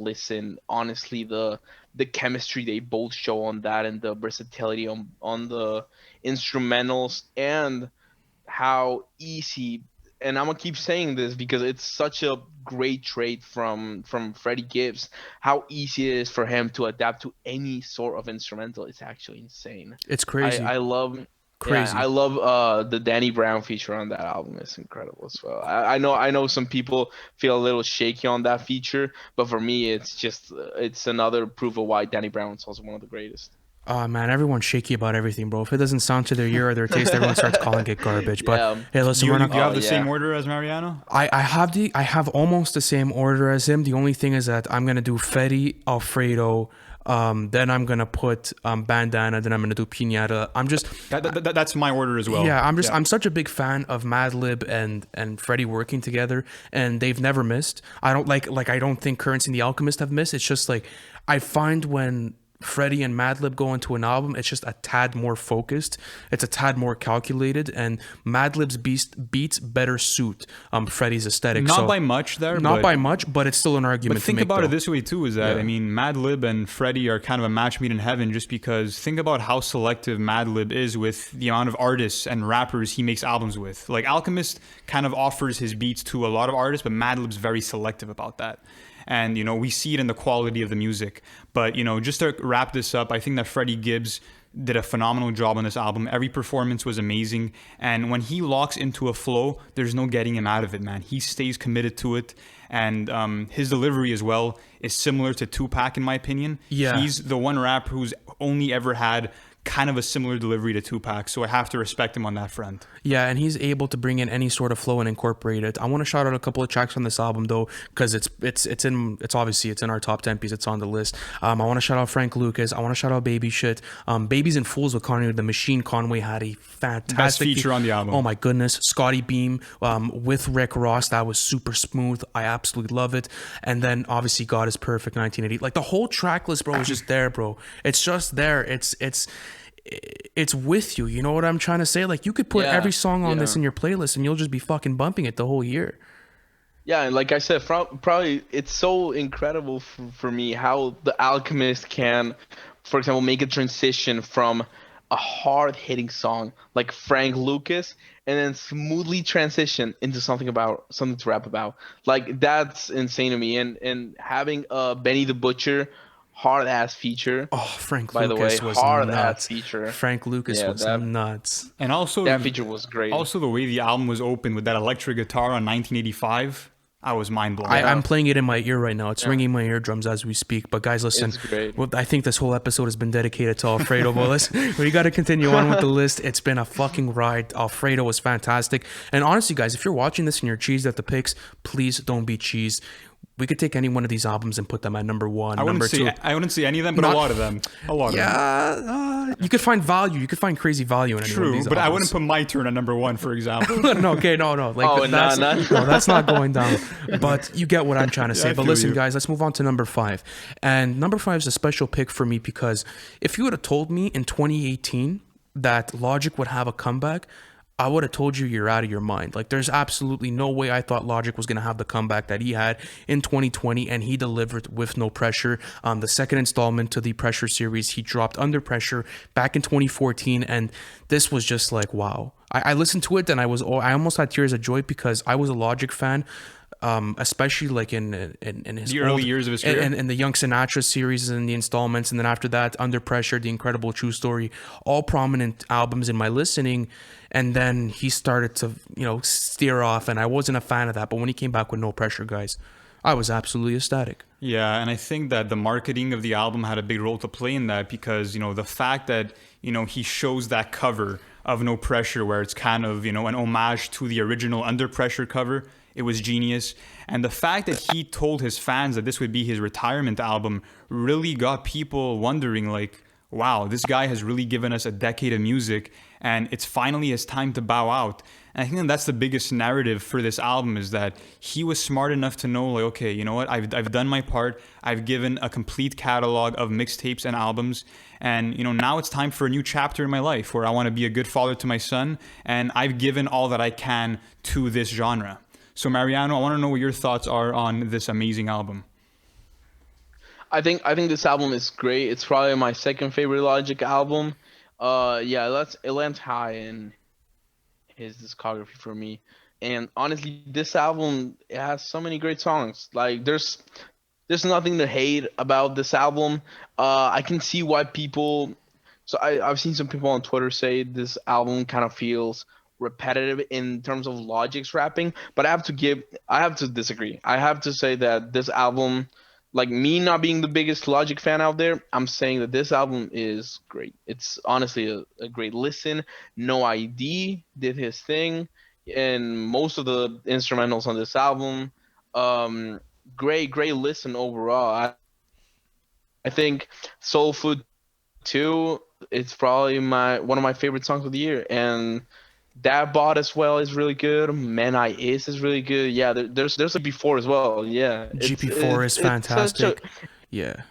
listen. Honestly, the chemistry they both show on that, and the versatility on the instrumentals, and how easy, and I'm gonna keep saying this because it's such a great trait from Freddie Gibbs, how easy it is for him to adapt to any sort of instrumental. It's actually insane. It's crazy. I love Yeah, I Crazy. love the Danny Brown feature on that album. It's incredible as well. I know some people feel a little shaky on that feature, but for me, it's just it's another proof of why Danny Brown is also one of the greatest. Oh man, everyone's shaky about everything, bro. If it doesn't sound to their ear or their taste, everyone starts calling it garbage. But Yeah. hey, Do listen, you, we're you, not. do you Oh have the same yeah. order as Mariano? I have almost the same order as him. The only thing is that I'm gonna do Fetty, Alfredo, then I'm gonna put Bandana, then I'm gonna do Pinata. I'm just That's my order as well. yeah, Yeah. I'm such a big fan of Madlib and Freddie working together, and they've never missed. I don't I don't think Currency and the Alchemist have missed. It's just like I find when Freddie and Madlib go into an album, it's just a tad more focused. It's a tad more calculated, and Madlib's beats better suit Freddie's aesthetic. Not So by much there, not but by much, but it's still an But argument to think make. about Though. it this way too: is that Yeah. I mean, Madlib and Freddie are kind of a match made in heaven, just because think about how selective Madlib is with the amount of artists and rappers he makes albums with. Like Alchemist kind of offers his beats to a lot of artists, but Madlib's very selective about that. And we see it in the quality of the music. But just to wrap this up, I think that Freddie Gibbs did a phenomenal job on this album. Every performance was amazing, and when he locks into a flow, there's no getting him out of it, man. He stays committed to it, and his delivery as well is similar to Tupac in my opinion. Yeah. He's the one rapper who's only ever had kind of a similar delivery to Tupac, so I have to respect him on that front. Yeah, and he's able to bring in any sort of flow and incorporate it. I want to shout out a couple of tracks on this album though, because it's obviously it's in our top 10 piece. It's on the list. I want to shout out Frank Lucas. I want to shout out Baby Shit. Babies and Fools with Conway the Machine. Conway had a fantastic Best feature on the album. Oh my goodness, Scotty Beam with Rick Ross. That was super smooth. I absolutely love it. And then obviously God is Perfect 1980. Like the whole track list, bro, is just there, bro. It's just there. It's with you. You know what I'm trying to say? Like you could put Yeah, every song on yeah. this in your playlist and you'll just be fucking bumping it the whole year. Yeah, and like I said, probably it's so incredible for me how the Alchemist can, for example, make a transition from a hard hitting song like Frank Lucas and then smoothly transition into something to rap about. Like that's insane to me. And having Benny the Butcher hard ass feature, Oh, Frank by the way, Lucas was hard ass nuts. feature. Frank Lucas Yeah, was that nuts. And also, that feature was great. also the way the album was opened with that electric guitar on 1985, I was mind blown. I'm playing it in my ear right now. It's ringing my eardrums as we speak. But guys, listen, It's great. well, I think this whole episode has been dedicated to Alfredo. But listen, we got to continue on with the list. It's been a fucking ride. Alfredo was fantastic. And honestly, guys, if you're watching this and you're cheesed at the picks, please don't be cheesed. We could take any one of these albums and put them at number one, number two. I wouldn't say any of them, but Not- a lot of them. A lot of them. Yeah, you could find value. You could find crazy value in any one of True, these but I albums. wouldn't put My Turn at number one, for example. No, okay, no. Like Oh, that's, nah. no, that's not going down. But you get what I'm trying to say. I But feel listen, you. guys, let's move on to number 5. And number 5 is a special pick for me because if you would have told me in 2018 that Logic would have a comeback, I would have told you you're out of your mind. Like, there's absolutely no way I thought Logic was going to have the comeback that he had in 2020, and he delivered with no pressure. The second installment to the Pressure series, he dropped Under Pressure back in 2014, and this was just like, wow. I listened to it, and I almost had tears of joy because I was a Logic fan. Especially like in his The early years of his career? and the Young Sinatra series and the installments, and then after that, Under Pressure, The Incredible True Story, all prominent albums in my listening. And then he started to steer off, and I wasn't a fan of that. But when he came back with No Pressure, guys, I was absolutely ecstatic. Yeah, and I think that the marketing of the album had a big role to play in that because, the fact that, he shows that cover of No Pressure where it's kind of, an homage to the original Under Pressure cover, it was genius. And the fact that he told his fans that this would be his retirement album really got people wondering, like, wow, this guy has really given us a decade of music and it's finally his time to bow out. And I think that's the biggest narrative for this album is that he was smart enough to know, like, okay, you know what? I've done my part. I've given a complete catalog of mixtapes and albums. And, now it's time for a new chapter in my life where I want to be a good father to my son. And I've given all that I can to this genre. So, Mariano, I want to know what your thoughts are on this amazing album. I think this album is great. It's probably my second favorite Logic album. Yeah, it lands high in his discography for me. And honestly, this album it has so many great songs. Like there's nothing to hate about this album. I can see why people So I've seen some people on Twitter say this album kind of feels repetitive in terms of Logic's rapping, but I have to disagree. I have to say that this album, like me not being the biggest Logic fan out there, I'm saying that this album is great. It's honestly a great listen. No ID did his thing, and most of the instrumentals on this album, um, great listen overall. I think Soul Food 2, it's probably my one of my favorite songs of the year, and That Bot as well is really good. Man I Is really good. Yeah, there's a before as well. Yeah, GP4 is it's such a fantastic. Yeah.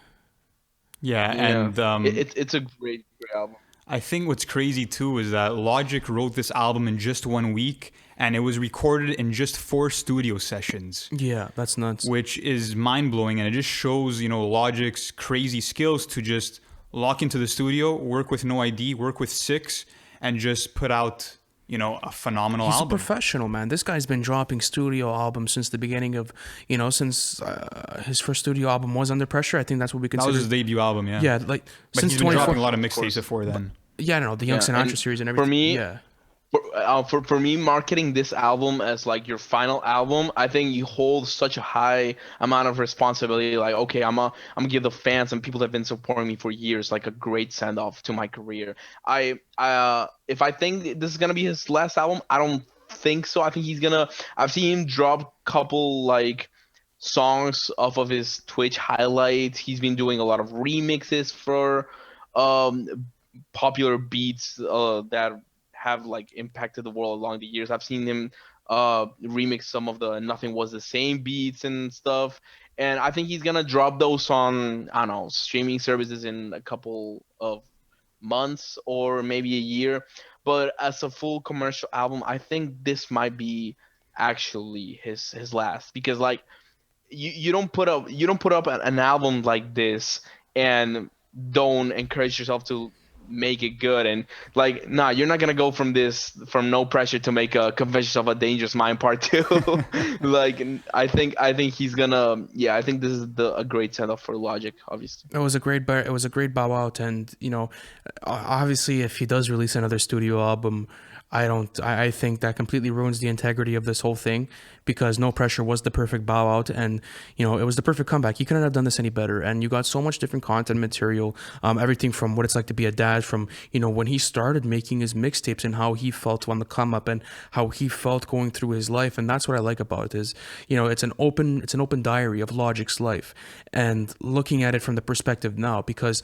Yeah, yeah. and It's a great album. I think what's crazy too is that Logic wrote this album in just 1 week, and it was recorded in just 4 studio sessions, Yeah, that's nuts. which is mind blowing, and it just shows Logic's crazy skills to just lock into the studio, work with no ID, work with Six, and just put out a phenomenal He's a album. professional, man. This guy's been dropping studio albums since the beginning of, since his first studio album was Under Pressure. I think that's what we That was consider. his debut album, yeah. Yeah, like But since he's been dropping a 24. lot of Of course. mixtapes before then. Yeah, no, the Young Yeah, Sinatra and series and for everything. me, Yeah. for me, marketing this album as like your final album, I think you hold such a high amount of responsibility. Like, okay, I'm gonna give the fans and people that have been supporting me for years like a great send off to my career. If I think this is gonna be his last album, I don't think so. I think he's gonna. I've seen him drop couple like songs off of his Twitch highlights. He's been doing a lot of remixes for um popular beats that have like impacted the world along the years. I've seen him remix some of the Nothing Was the Same beats and stuff. And I think he's gonna drop those on, I don't know, streaming services in a couple of months or maybe a year. But as a full commercial album, I think this might be actually his last, because like you don't put up an album like this and don't encourage yourself to make it good. And like, nah, you're not gonna go from No Pressure to make a Confessions of a Dangerous Mind part 2. Like, I think he's gonna, yeah, I think this is a great send-off for Logic, obviously. It was a great bow out, and obviously, if he does release another studio album, I don't. I think that completely ruins the integrity of this whole thing, because No Pressure was the perfect bow out, and it was the perfect comeback. You couldn't have done this any better, and you got so much different content material. Everything from what it's like to be a dad, from when he started making his mixtapes and how he felt on the come up and how he felt going through his life, and that's what I like about it. Is it's an open diary of Logic's life, and looking at it from the perspective now, because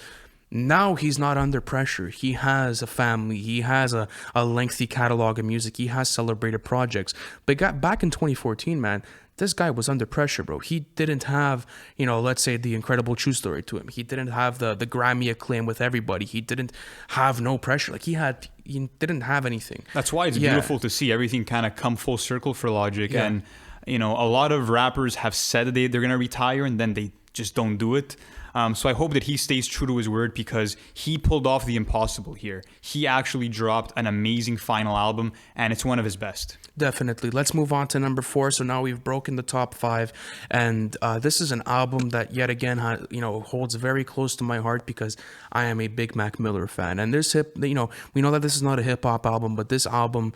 now he's not under pressure. He has a family. He has a lengthy catalog of music. He has celebrated projects. But back in 2014, man, this guy was under pressure, bro. He didn't have, let's say, the incredible true story to him. He didn't have the Grammy acclaim with everybody. He didn't have No Pressure. Like, he didn't have anything. That's why it's Yeah. beautiful to see everything kind of come full circle for Logic. Yeah. And, a lot of rappers have said that they're going to retire and then they just don't do it. So I hope that he stays true to his word, because he pulled off the impossible here. He actually dropped an amazing final album, and it's one of his best. Definitely. Let's move on to number 4. So now we've broken the top 5, and this is an album that yet again, holds very close to my heart, because I am a big Mac Miller fan. And we know that this is not a hip hop album, but this album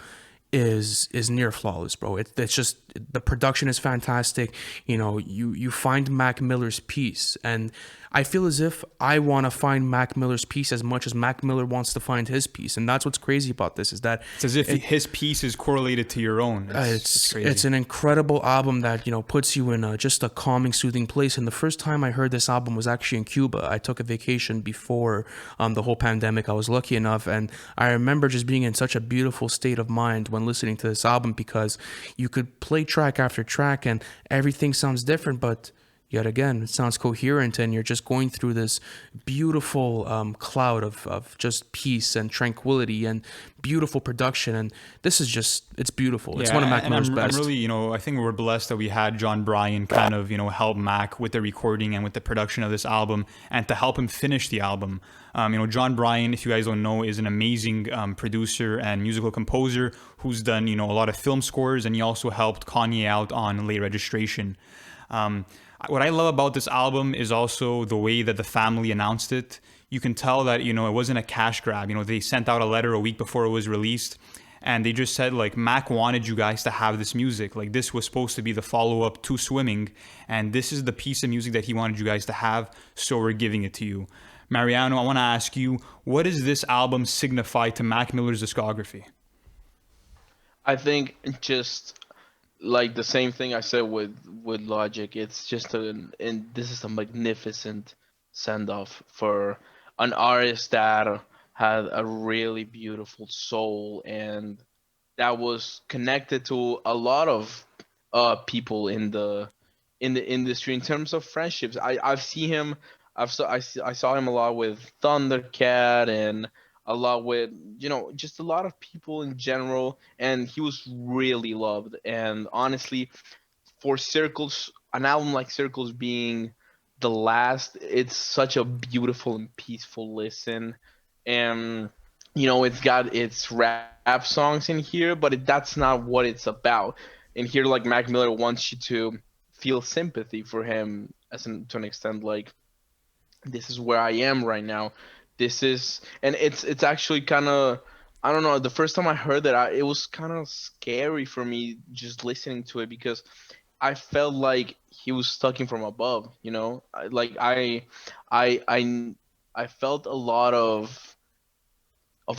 is near flawless, bro. It's just, the production is fantastic. You find Mac Miller's piece, and I feel as if I want to find Mac Miller's piece as much as Mac Miller wants to find his piece. And that's what's crazy about this, is that It's as if his piece is correlated to your own. It's crazy. it's an incredible album that puts you in just a calming, soothing place. And the first time I heard this album was actually in Cuba. I took a vacation before the whole pandemic. I was lucky enough, and I remember just being in such a beautiful state of mind when listening to this album, because you could play track after track and everything sounds different, but yet again, it sounds coherent, and you're just going through this beautiful cloud of just peace and tranquility and beautiful production. And this is just, it's beautiful. It's one of Mac and Miller's I'm best. really, I think we're blessed that we had John Bryan kind of, help Mac with the recording and with the production of this album, and to help him finish the album. John Bryan, if you guys don't know, is an amazing producer and musical composer who's done, a lot of film scores, and he also helped Kanye out on Late Registration. What I love about this album is also the way that the family announced it. you can tell that, it wasn't a cash grab. They sent out a letter a week before it was released, and they just said, like, Mac wanted you guys to have this music. Like, this was supposed to be the follow-up to Swimming, and this is the piece of music that he wanted you guys to have, so we're giving it to you. Mariano, I want to ask you, what does this album signify to Mac Miller's discography? I think just like the same thing I said with Logic. It's just and this is a magnificent send off for an artist that had a really beautiful soul and that was connected to a lot of people in the industry in terms of friendships. I've seen him. I saw him a lot with Thundercat and a lot with just a lot of people in general, and he was really loved. And honestly, for Circles, an album like Circles being the last, it's such a beautiful and peaceful listen. And it's got its rap songs in here, but that's not what it's about. And here, like Mac Miller wants you to feel sympathy for him to an extent, like this is where I am right now. This is, and it's actually kind of, I don't know. The first time I heard that, it was kind of scary for me just listening to it because I felt like he was talking from above. Like I felt a lot of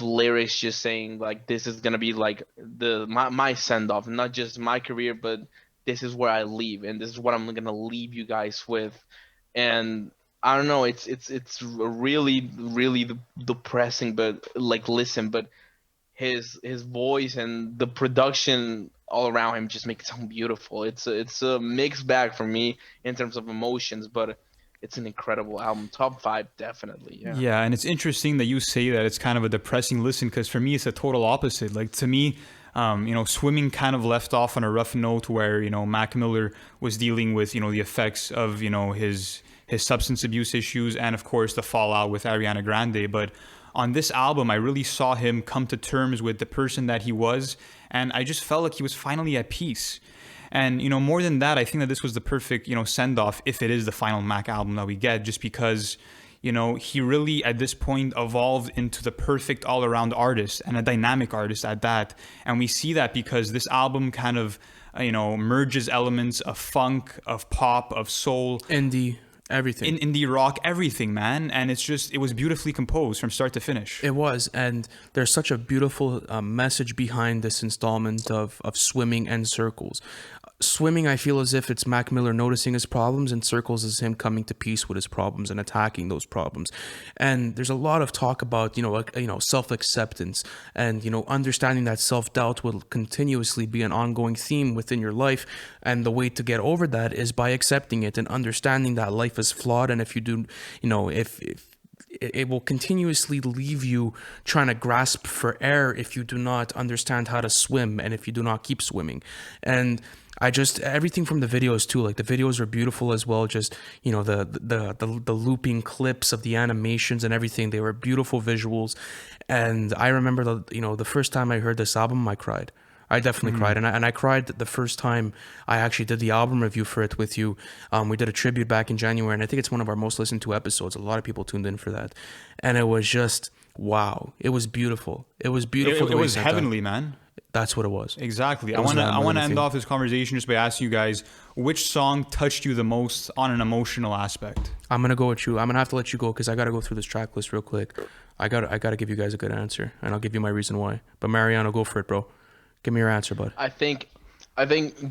lyrics just saying like this is gonna be like my send off, not just my career, but this is where I leave, and this is what I'm gonna leave you guys with. And I don't know, it's really really depressing, but like listen, but his voice and the production all around him just make it sound beautiful. It's a mixed bag for me in terms of emotions, but it's an incredible album. Top five, definitely. Yeah. Yeah, and it's interesting that you say that it's kind of a depressing listen because for me it's a total opposite. Like to me, Swimming kind of left off on a rough note where Mac Miller was dealing with the effects of his substance abuse issues and of course the fallout with Ariana Grande. But on this album, I really saw him come to terms with the person that he was, and I just felt like he was finally at peace. And more than that, I think that this was the perfect send off if it is the final Mac album that we get, just because he really at this point evolved into the perfect all around artist and a dynamic artist at that. And we see that because this album kind of merges elements of funk, of pop, of soul, Indie, everything. indie rock, everything, man. And it was beautifully composed from start to finish. It was, and there's such a beautiful message behind this installment of Swimming and Circles. Swimming, I feel as if it's Mac Miller noticing his problems, and Circles is him coming to peace with his problems and attacking those problems. And there's a lot of talk about self acceptance and understanding that self doubt will continuously be an ongoing theme within your life, and the way to get over that is by accepting it and understanding that life is flawed. And if you do, if it will continuously leave you trying to grasp for air if you do not understand how to swim and if you do not keep swimming. And I just everything from the videos too, like the videos are beautiful as well. Just the looping clips of the animations and everything, they were beautiful visuals. And I remember the first time I heard this album, I cried. I definitely cried, and I cried the first time I actually did the album review for it with you. We did a tribute back in January, and I think it's one of our most listened to episodes. A lot of people tuned in for that, and it was just wow. It was beautiful. It was beautiful. It was heavenly, man. That's what it was. Exactly. It was I want to that end movie. off this conversation just by asking you guys which song touched you the most on an emotional aspect. I'm gonna go with you. I'm gonna have to let you go because I gotta go through this track list real quick. I gotta give you guys a good answer, and I'll give you my reason why. But Mariano, go for it, bro. Give me your answer, bud. I think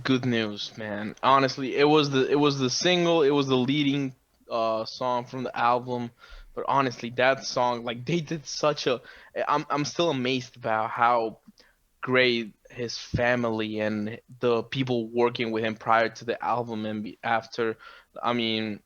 Good News, man. Honestly, it was the single, it was the leading song from the album. But honestly, that song, like they did such a I'm still amazed about how great his family and the people working with him prior to the album and after. I mean,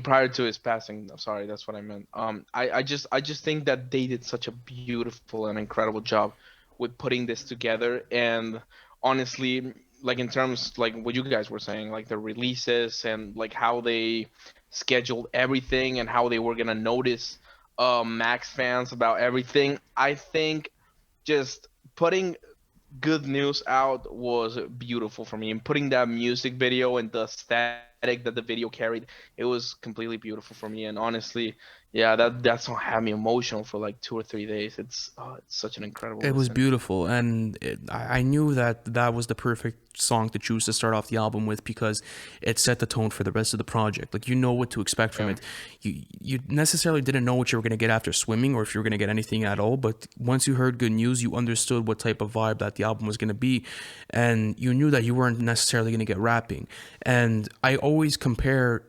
prior to his passing. I'm sorry, that's what I meant. I just think that they did such a beautiful and incredible job with putting this together. And honestly, like in terms like what you guys were saying, like the releases and like how they scheduled everything and how they were gonna notice Max fans about everything. I think just putting Good News out was beautiful for me, and putting that music video and the aesthetic that the video carried, it was completely beautiful for me. And honestly, Yeah, that song had me emotional for like 2 or 3 days. It's such an incredible It was listen. beautiful, and I knew that that was the perfect song to choose to start off the album with because it set the tone for the rest of the project. Like you know what to expect from Yeah. it. You necessarily didn't know what you were gonna get after Swimming, or if you were gonna get anything at all. But once you heard Good News, you understood what type of vibe that the album was gonna be, and you knew that you weren't necessarily gonna get rapping. And I always compare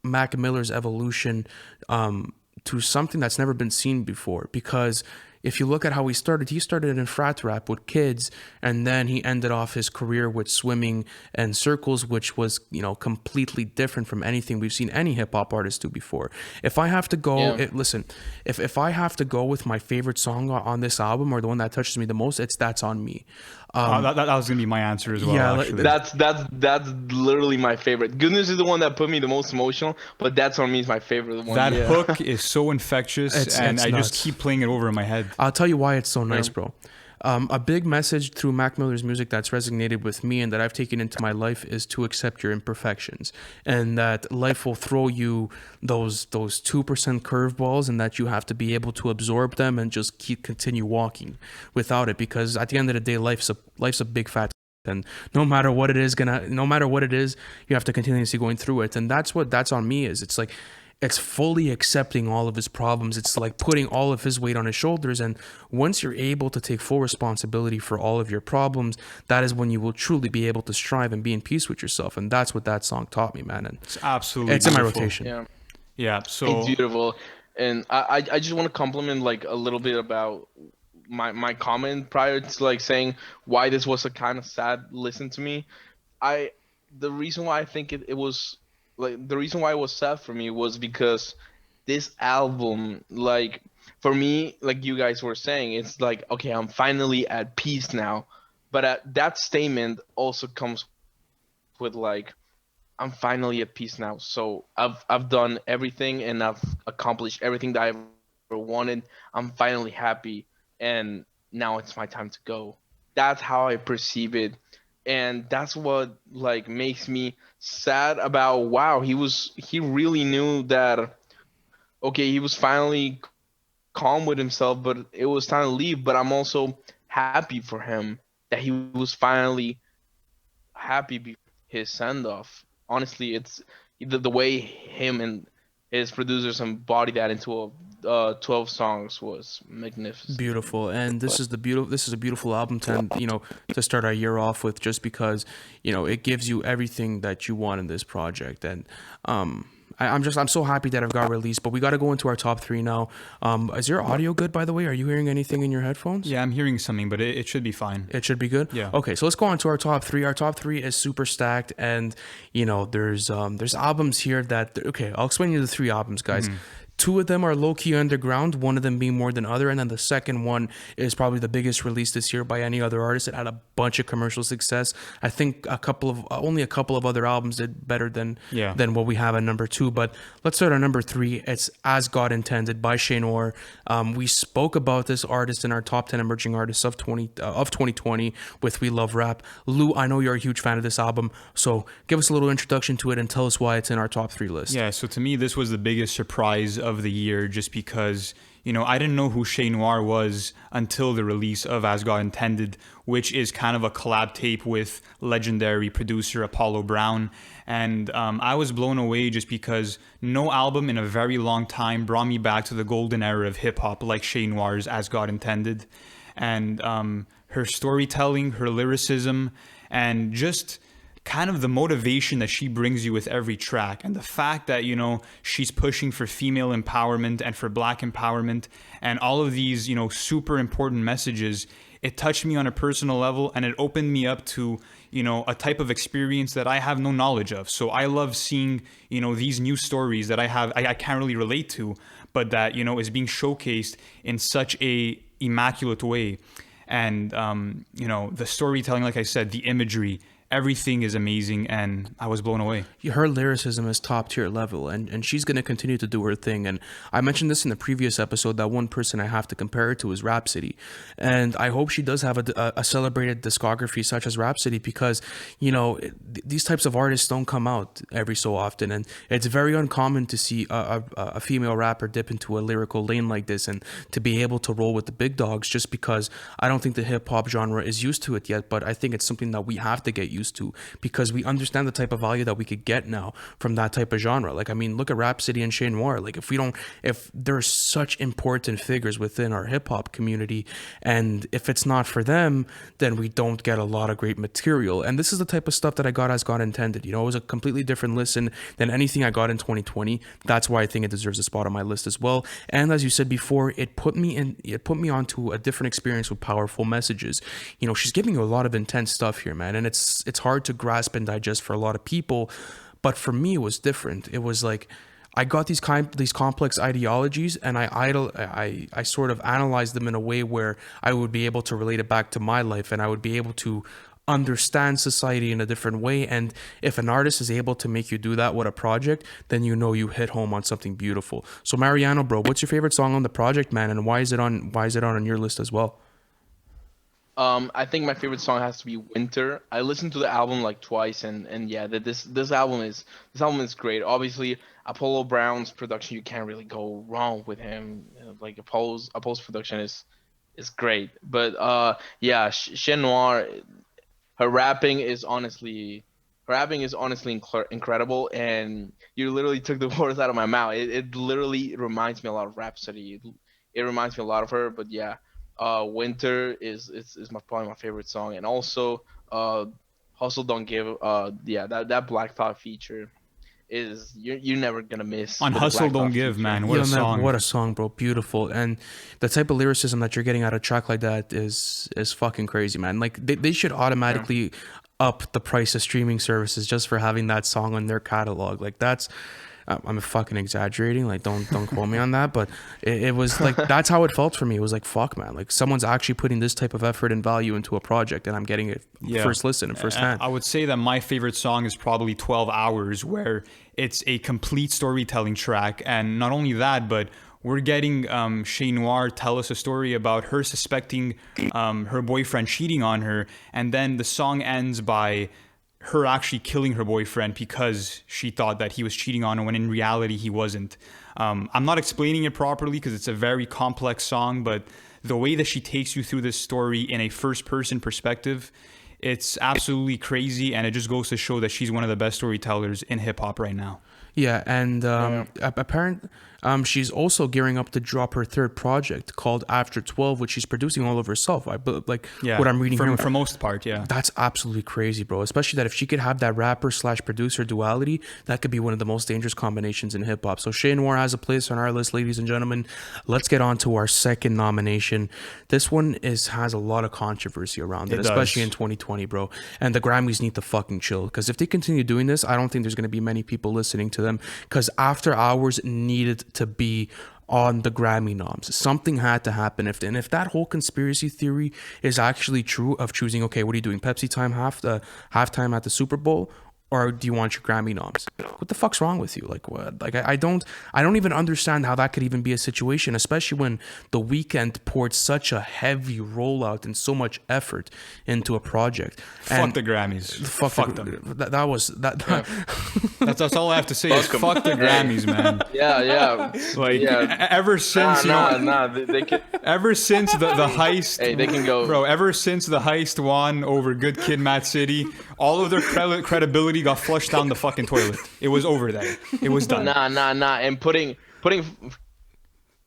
Mac Miller's evolution to something that's never been seen before. Because if you look at how he started in frat rap with kids, and then he ended off his career with Swimming and Circles, which was, completely different from anything we've seen any hip hop artist do before. If I have to go, Yeah. listen, if I have to go with my favorite song on this album, or the one that touches me the most, it's That's on Me. That was gonna be my answer as well, Yeah, actually. That's literally my favorite. Good News is the one that put me the most emotional, but That's on Me is my favorite one. That Yeah. hook is so infectious, and it's I just nuts. keep playing it over in my head. I'll tell you why it's so nice, Yeah. bro. A big message through Mac Miller's music that's resonated with me and that I've taken into my life is to accept your imperfections, and that life will throw you those 2% curveballs, and that you have to be able to absorb them and just continue walking without it, because at the end of the day, life's a big fat, and no matter what it is, you have to continuously going through it. And that's what That's on Me is. It's like it's fully accepting all of his problems. It's like putting all of his weight on his shoulders. And once you're able to take full responsibility for all of your problems, that is when you will truly be able to strive and be in peace with yourself. And that's what that song taught me, man. And It's absolutely it's in my beautiful. rotation. Yeah. Yeah. It's So beautiful. And I just want to compliment like a little bit about my comment prior to like saying why this was a kind of sad listen to me. I The reason why I think it was like the reason why it was sad for me was because this album, like for me, like you guys were saying, it's like okay, I'm finally at peace now. But that statement also comes with like I'm finally at peace now. So I've done everything and I've accomplished everything that I ever wanted. I'm finally happy, and now it's my time to go. That's how I perceive it, and that's what like makes me sad about wow, he really knew that okay, he was finally calm with himself, but it was time to leave, but I'm also happy for him that he was finally happy his send off. Honestly, it's the way him and his producers embodied that into a 12 songs was magnificent. Beautiful. And But this is a beautiful album to start our year off with, just because it gives you everything that you want in this project. And I'm so happy that it got released. But we got to go into our top three now. Is your audio good, by the way? Are you hearing anything in your headphones? yeah, I'm hearing something, but it should be fine. It should be good. Yeah. Okay, so let's go on to our top three. Our top three is super stacked, and there's albums here that okay. I'll explain you the three albums, guys. Two of them are low key underground, one of them being more than other, and then the second one is probably the biggest release this year by any other artist. It had a bunch of commercial success. I think only a couple of other albums did better than Yeah. what we have at number two. But let's start at number three. It's As God Intended by Noir. We spoke about this artist in our top 10 emerging artists of 2020 with We Love Rap. Lou, I know you're a huge fan of this album, so give us a little introduction to it and tell us why it's in our top three list. Yeah, so to me, this was the biggest surprise of the year just because, I didn't know who Noir was until the release of As God Intended, which is kind of a collab tape with legendary producer Apollo Brown. And I was blown away just because no album in a very long time brought me back to the golden era of hip hop like Noir's As God Intended. And her storytelling, her lyricism, and just kind of the motivation that she brings you with every track, and the fact that she's pushing for female empowerment and for black empowerment and all of these super important messages. It touched me on a personal level, and it opened me up to a type of experience that I have no knowledge of. So I love seeing these new stories that I can't really relate to, but that is being showcased in such a immaculate way. And the storytelling, like I said, the imagery, everything is amazing, and I was blown away. Her lyricism is top tier level, and she's going to continue to do her thing. And I mentioned this in the previous episode, that one person I have to compare it to is Rhapsody. And I hope she does have a celebrated discography such as Rhapsody, because, you know, these types of artists don't come out every so often. And it's very uncommon to see a female rapper dip into a lyrical lane like this and to be able to roll with the big dogs, just because I don't think the hip hop genre is used to it yet. But I think it's something that we have to get used to, because we understand the type of value that we could get now from that type of genre. Like, I mean, look at Rhapsody and Noir. Like, if they're such important figures within our hip hop community, and if it's not for them, then we don't get a lot of great material. And this is the type of stuff that I got as God intended. You know, it was a completely different listen than anything I got in 2020. That's why I think it deserves a spot on my list as well. And as you said before, it put me onto a different experience with powerful messages. You know, she's giving you a lot of intense stuff here, man, and it's hard to grasp and digest for a lot of people, but for me it was different. It was like I got these complex ideologies, and I sort of analyzed them in a way where I would be able to relate it back to my life, and I would be able to understand society in a different way. And if an artist is able to make you do that with a project, then you know you hit home on something beautiful. So Mariano, bro, what's your favorite song on the project, man, and why is it on your list as well? I think my favorite song has to be Winter. I listened to the album like twice, and yeah, this album is great. Obviously, Apollo Brown's production, you can't really go wrong with him. Like Apollo's production is great. But yeah, Chez Noir, her rapping is honestly incredible, and you literally took the words out of my mouth. It literally reminds me a lot of Rhapsody. It reminds me a lot of her. But yeah, Winter is probably my favorite song. And also Hustle Don't Give. Yeah, that Black Thought feature is you're never gonna miss On with the Hustle Black Don't Thought Give, feature. man. What a Man, song. what a song, bro. Beautiful. And the type of lyricism that you're getting out of a track like that is fucking crazy, man. Like they should automatically up the price of streaming services just for having that song on their catalog. Like that's I'm fucking exaggerating. Like don't quote me on that, but it was like that's how it felt for me. It was like, fuck, man. Like someone's actually putting this type of effort and value into a project, and I'm getting it first listen and first hand. I would say that my favorite song is probably 12 Hours, where it's a complete storytelling track. And not only that, but we're getting Chez Noir tell us a story about her suspecting her boyfriend cheating on her. And then the song ends by her actually killing her boyfriend because she thought that he was cheating on her when in reality he wasn't. I'm not explaining it properly because it's a very complex song, but the way that she takes you through this story in a first-person perspective, it's absolutely crazy, and it just goes to show that she's one of the best storytellers in hip-hop right now. Yeah, and she's also gearing up to drop her third project called After 12, which she's producing all of herself. What I'm reading here, for most part, yeah. that's absolutely crazy, bro. Especially that if she could have that rapper/producer duality, that could be one of the most dangerous combinations in hip hop. So Chez Noir has a place on our list, ladies and gentlemen. Let's get on to our second nomination. This one has a lot of controversy around it, especially in 2020, bro. And the Grammys need to fucking chill, because if they continue doing this, I don't think there's going to be many people listening to them, because After Hours needed to be on the Grammy noms. Something had to happen. If that whole conspiracy theory is actually true of choosing, okay, what are you doing, Pepsi time halftime at the Super Bowl, or do you want your Grammy noms? What the fuck's wrong with you? Like what? Like I don't even understand how that could even be a situation, especially when The Weeknd poured such a heavy rollout and so much effort into a project. Fuck the Grammys. Fuck them. That was that. Yeah. That's all I have to say is fuck the Grammys, man. Yeah. Like ever since they can. Ever since the heist, Hey, they can go, bro. Ever since the heist won over Good Kid, Mad City, all of their credibility got flushed down the fucking toilet. It was over then. It was done. Nah. And putting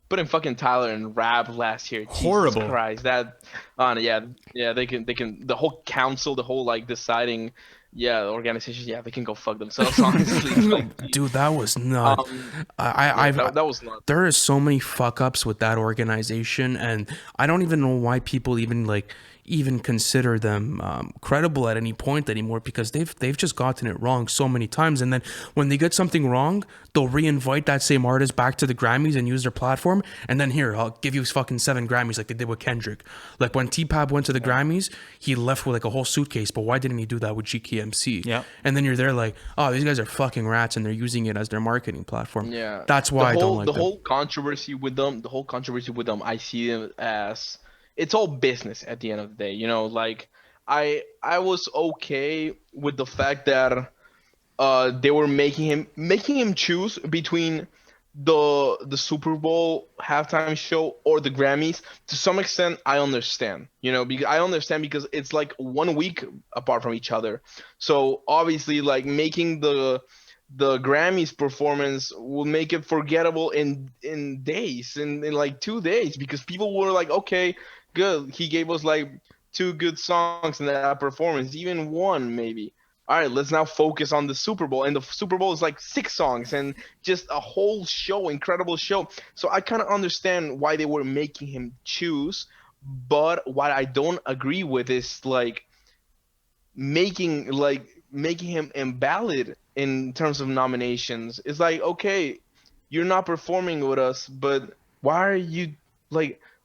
fucking Tyler in rap last year. Horrible. Jesus Christ. That. Yeah. They can. The whole council, the whole like deciding. Yeah, organizations. Yeah, they can go fuck themselves. Honestly, like, dude, that was nuts. That was nuts. There is so many fuck ups with that organization, and I don't even know why people even like even consider them credible at any point anymore, because they've just gotten it wrong so many times. And then when they get something wrong, they'll reinvite that same artist back to the Grammys and use their platform. And then here, I'll give you fucking 7 Grammys like they did with Kendrick. Like when T-Pab went to the Grammys, he left with like a whole suitcase. But why didn't he do that with GKMC? Yeah. And then you're there like, oh, these guys are fucking rats, and they're using it as their marketing platform. Yeah, That's why I don't like the them. whole controversy with them. The whole controversy with them, I see them as it's all business at the end of the day. You know, like I was okay with the fact that they were making him choose between the Super Bowl halftime show or the Grammys. To some extent, I understand. You know, because I understand because it's like 1 week apart from each other. So obviously, like making the Grammys performance will make it forgettable in days, in like 2 days, because people were like, okay, good, he gave us like 2 good songs in that performance, even 1 maybe. All right, let's now focus on the Super Bowl, and the Super Bowl is like 6 songs and just a whole show, incredible show. So I kind of understand why they were making him choose, but what I don't agree with is like making him invalid in terms of nominations. It's like, okay, you're not performing with us, but why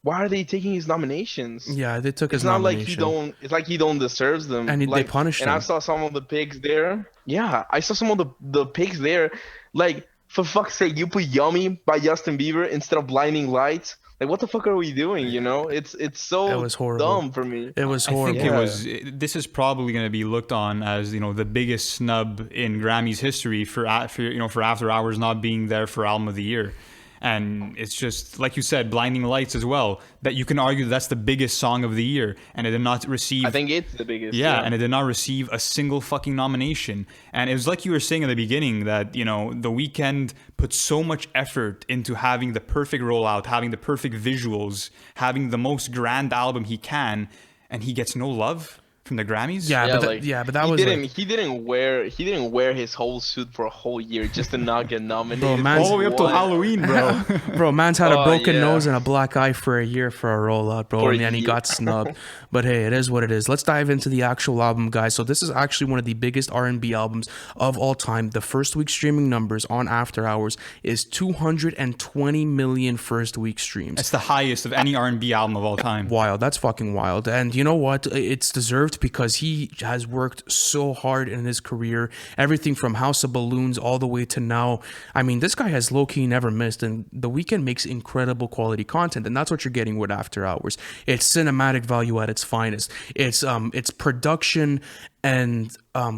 are they taking his nominations? Yeah, they took his It's not like nomination. it's like he don't deserves them. And they like, punished and I him. saw some of the picks there. Yeah, I saw some of the picks there. Like, for fuck's sake, you put Yummy by Justin Bieber instead of Blinding Lights. Like, what the fuck are we doing? You know, it's so It was horrible. dumb for me. It was I think horrible. this is probably going to be looked on as, you know, the biggest snub in Grammys history for After Hours not being there for Album of the Year. And it's just, like you said, Blinding Lights as well, that you can argue that's the biggest song of the year, and it did not receive... I think it's the biggest. Yeah, and it did not receive a single fucking nomination. And it was like you were saying at the beginning that, you know, The Weeknd put so much effort into having the perfect rollout, having the perfect visuals, having the most grand album he can, and he gets no love from the Grammys? Yeah, Yeah, but like, but that he was didn't like, he didn't wear his whole suit for a whole year just to not get nominated. Bro, man's- All the way up to What? Halloween, bro. bro, man's had a Oh, broken yeah. nose and a black eye for a year for a rollout, bro, For a and then he year. got snubbed. But hey, it is what it is. Let's dive into the actual album, guys. So this is actually one of the biggest R&B albums of all time. The first week streaming numbers on After Hours is 220 million first week streams. It's the highest of any R&B album of all time. Wild. That's fucking wild. And you know what? It's deserved because he has worked so hard in his career. Everything from House of Balloons all the way to now. I mean, this guy has low-key never missed, and The Weeknd makes incredible quality content, and that's what you're getting with After Hours. It's cinematic value at its finest. It's production and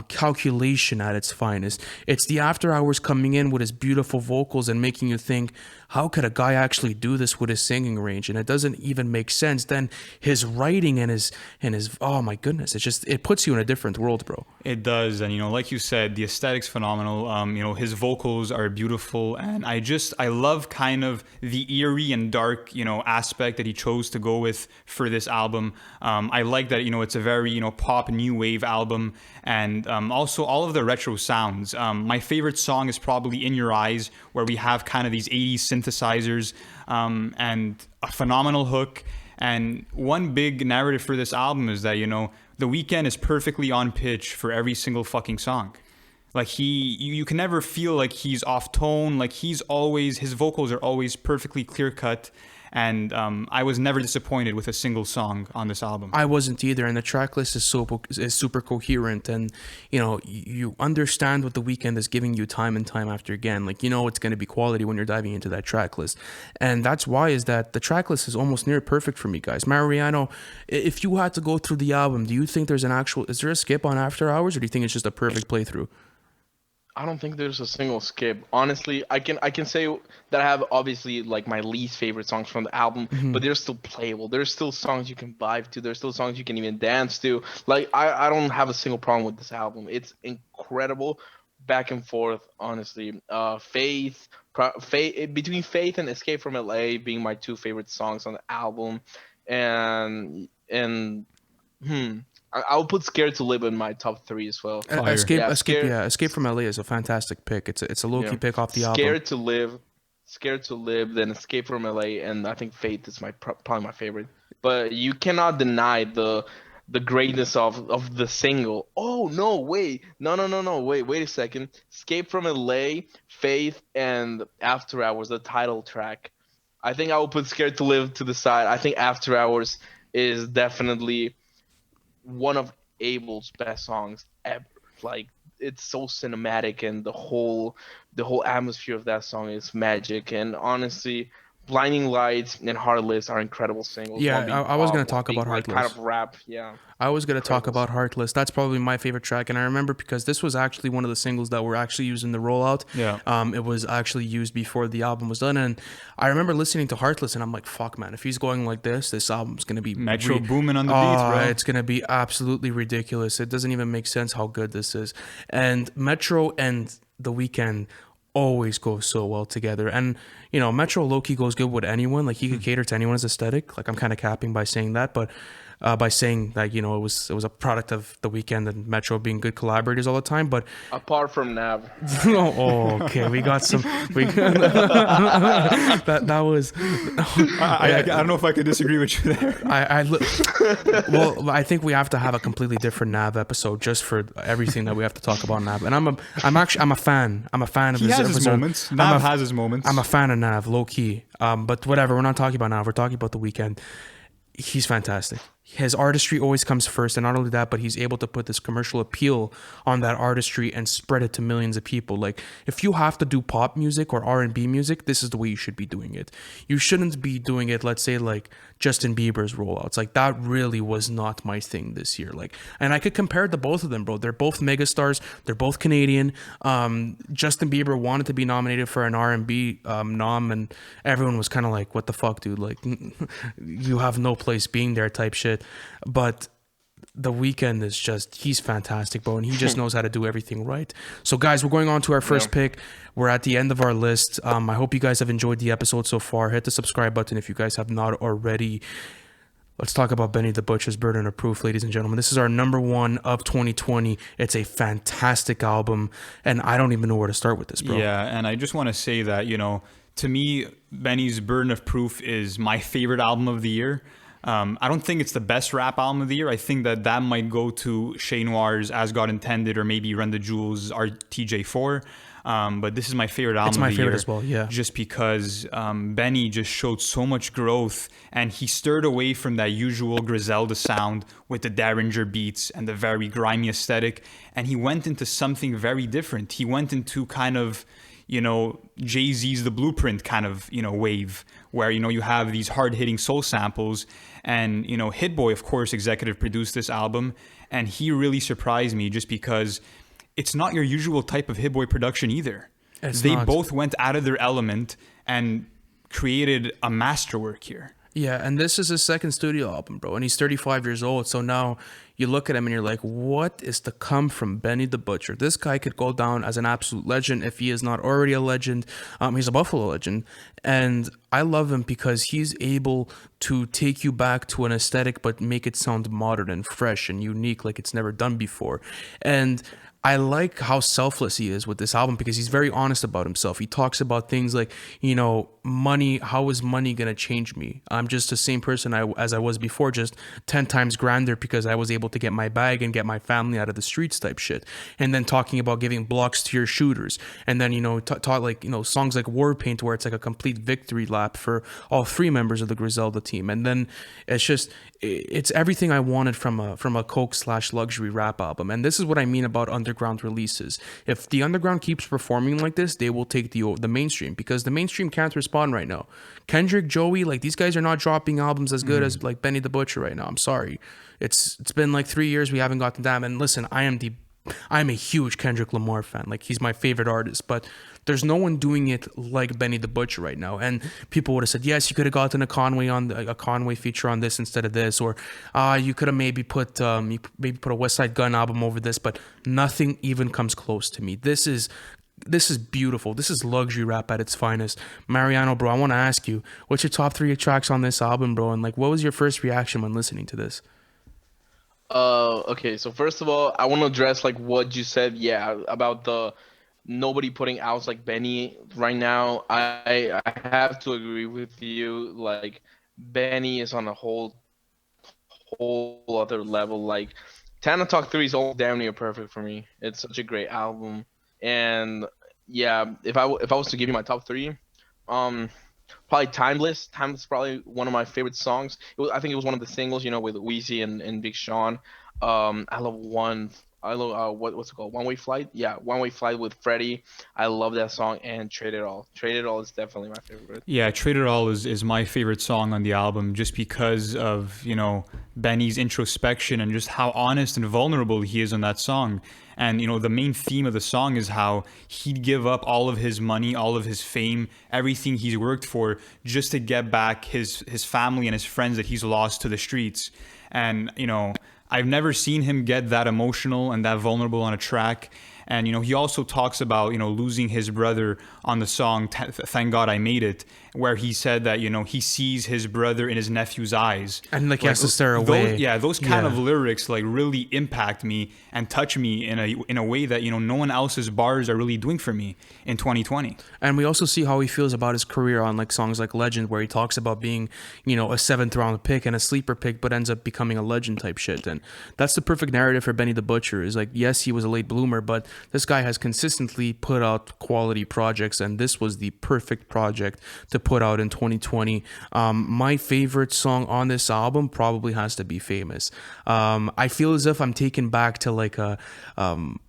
calculation at its finest. It's the After Hours coming in with his beautiful vocals and making you think, how could a guy actually do this with his singing range? And it doesn't even make sense. Then his writing and his oh my goodness, it puts you in a different world, bro. It does, and you know, like you said, the aesthetic's phenomenal. You know, his vocals are beautiful, and I love kind of the eerie and dark, you know, aspect that he chose to go with for this album. I like that, you know, it's a very, you know, pop new wave album, and also all of the retro sounds. My favorite song is probably "In Your Eyes," where we have kind of these 80s synthesizers and a phenomenal hook. And one big narrative for this album is that, you know, The Weeknd is perfectly on pitch for every single fucking song. Like you can never feel like he's off tone. Like his vocals are always perfectly clear cut. And I was never disappointed with a single song on this album. I wasn't either, and the track list is super coherent, and you know, you understand what The Weeknd is giving you time and time after again. Like, you know, it's going to be quality when you're diving into that track list, and that's why is that the track list is almost near perfect for me, guys. Mariano, if you had to go through the album, do you think is there a skip on After Hours, or do you think it's just a perfect playthrough? I don't think there's a single skip. Honestly, I can say that I have obviously like my least favorite songs from the album, but they're still playable. There's still songs you can vibe to. There's still songs you can even dance to. Like I don't have a single problem with this album. It's incredible, back and forth. Between Faith and Escape from LA being my 2 favorite songs on the album, and I'll put Scared to Live in my top 3 as well. Fire. Escape from LA is a fantastic pick. It's a low-key pick off the album. Scared to Live, then Escape from LA, and I think Faith is probably my favorite. but you cannot deny the greatness of the single. Oh no, wait, no, wait a second. Escape from LA, Faith, and After Hours, the title track. I think I will put Scared to Live to the side. I think After Hours is definitely one of Abel's best songs ever. Like, it's so cinematic, and the whole atmosphere of that song is magic. And honestly, Blinding Lights and Heartless are incredible singles. Yeah, One being I was pop, gonna one talk being about like kind Heartless. of rap. Yeah, I was gonna talk incredible about song. Heartless. That's probably my favorite track, and I remember because this was actually one of the singles that were actually used in the rollout. Yeah. It was actually used before the album was done, and I remember listening to Heartless, and I'm like, "Fuck, man! If he's going like this album's gonna be Metro booming on the beats, bro. it's gonna be absolutely ridiculous. It doesn't even make sense how good this is." And Metro and The Weeknd always go so well together. And Metro low-key goes good with anyone. Like he could cater to anyone's aesthetic. Like I'm kind of capping by saying that, but by saying that it was a product of The Weeknd and Metro being good collaborators all the time. But Apart from Nav. okay, we got some. That was. I don't know if I could disagree with you there. Well, I think we have to have a completely different Nav episode just for everything that we have to talk about Nav. And I'm a fan. I'm a fan of He his has his episode. moments. Nav has his moments. I'm a fan of Nav, low key. But whatever. We're not talking about Nav. We're talking about The Weeknd. He's fantastic. His artistry always comes first, and not only that, but he's able to put this commercial appeal on that artistry and spread it to millions of people. Like if you have to do pop music or R&B music, this is the way you should be doing it. You shouldn't be doing it, let's say, like Justin Bieber's rollouts. Like that really was not my thing this year. Like, and I could compare it to both of them, bro. They're both megastars. They're both Canadian. Justin Bieber wanted to be nominated for an R&B nom, and everyone was kind of like, "What the fuck, dude? Like, you have no place being there," type shit. But The Weeknd is he's fantastic, bro, and he just knows how to do everything right. So guys, we're going on to our first pick. We're at the end of our list. I hope you guys have enjoyed the episode so far. Hit the subscribe button if you guys have not already. Let's talk about Benny the Butcher's Burden of Proof, ladies and gentlemen. This is our number one of 2020. It's a fantastic album, and I don't even know where to start with this, bro. Yeah, and I just want to say that, to me, Benny's Burden of Proof is my favorite album of the year. I don't think it's the best rap album of the year. I think that might go to Chez Noir's As God Intended, or maybe Run the Jewels' RTJ4. But this is my favorite album It's my of the favorite year, as well, yeah. just because Benny just showed so much growth, and he stirred away from that usual Griselda sound with the Derringer beats and the very grimy aesthetic, and he went into something very different. He went into kind of, Jay-Z's The Blueprint kind of, wave, where, you have these hard-hitting soul samples. And, Hit Boy, of course, executive produced this album, and he really surprised me just because it's not your usual type of Hit Boy production either. They both went out of their element and created a masterwork here. Yeah, and this is his second studio album, bro, and he's 35 years old. So now you look at him and you're like, what is to come from Benny the Butcher? This guy could go down as an absolute legend if he is not already a legend. He's a Buffalo legend, and I love him because he's able to take you back to an aesthetic but make it sound modern and fresh and unique like it's never done before. And I like how selfless he is with this album because he's very honest about himself. He talks about things like, money. How is money going to change me? I'm just the same person as I was before, just 10 times grander because I was able to get my bag and get my family out of the streets type shit. And then talking about giving blocks to your shooters. And then, taught like, songs like War Paint where it's like a complete victory lap for all three members of the Griselda team. And then it's everything I wanted from a Coke/luxury rap album. And this is what I mean about underground releases. If the underground keeps performing like this, they will take the mainstream because the mainstream can't respond right now. Kendrick, Joey, like these guys are not dropping albums as good as like Benny the Butcher right now. I'm sorry. It's been like 3 years we haven't gotten them. And listen, I'm a huge Kendrick Lamar fan. Like he's my favorite artist, but there's no one doing it like Benny the Butcher right now. And people would have said, yes, you could have gotten a Conway feature on this instead of this, or you could have maybe put a West Side Gun album over this, but nothing even comes close to me. This is beautiful. This is luxury rap at its finest. Mariano, bro, I want to ask you, what's your top 3 tracks on this album, bro? And like, what was your first reaction when listening to this? Okay, so first of all, I want to address like what you said, about the nobody putting out like Benny right now. I have to agree with you. Like Benny is on a whole whole other level. Like Tana Talk 3 is all damn near perfect for me. It's such a great album. And yeah, if I was to give you my top three, um, probably Timeless. Timeless is probably one of my favorite songs. I think it was one of the singles, with Weezy and Big Sean. I love one. I love what's it called? One Way Flight. Yeah, One Way Flight with Freddie. I love that song. And Trade It All. Trade It All is definitely my favorite. Yeah, Trade It All is my favorite song on the album just because of, Benny's introspection and just how honest and vulnerable he is on that song. And, the main theme of the song is how he'd give up all of his money, all of his fame, everything he's worked for just to get back his family and his friends that he's lost to the streets. And, I've never seen him get that emotional and that vulnerable on a track. And, he also talks about, losing his brother on the song, Thank God I Made It, where he said that, he sees his brother in his nephew's eyes. And he has to stare away. Those kind of lyrics really impact me and touch me in a way that, no one else's bars are really doing for me in 2020. And we also see how he feels about his career on songs like Legend, where he talks about being, a seventh round pick and a sleeper pick, but ends up becoming a legend type shit. And that's the perfect narrative for Benny the Butcher. Is yes, he was a late bloomer, but this guy has consistently put out quality projects, and this was the perfect project to put out in 2020. My favorite song on this album probably has to be Famous. I feel as if I'm taken back to I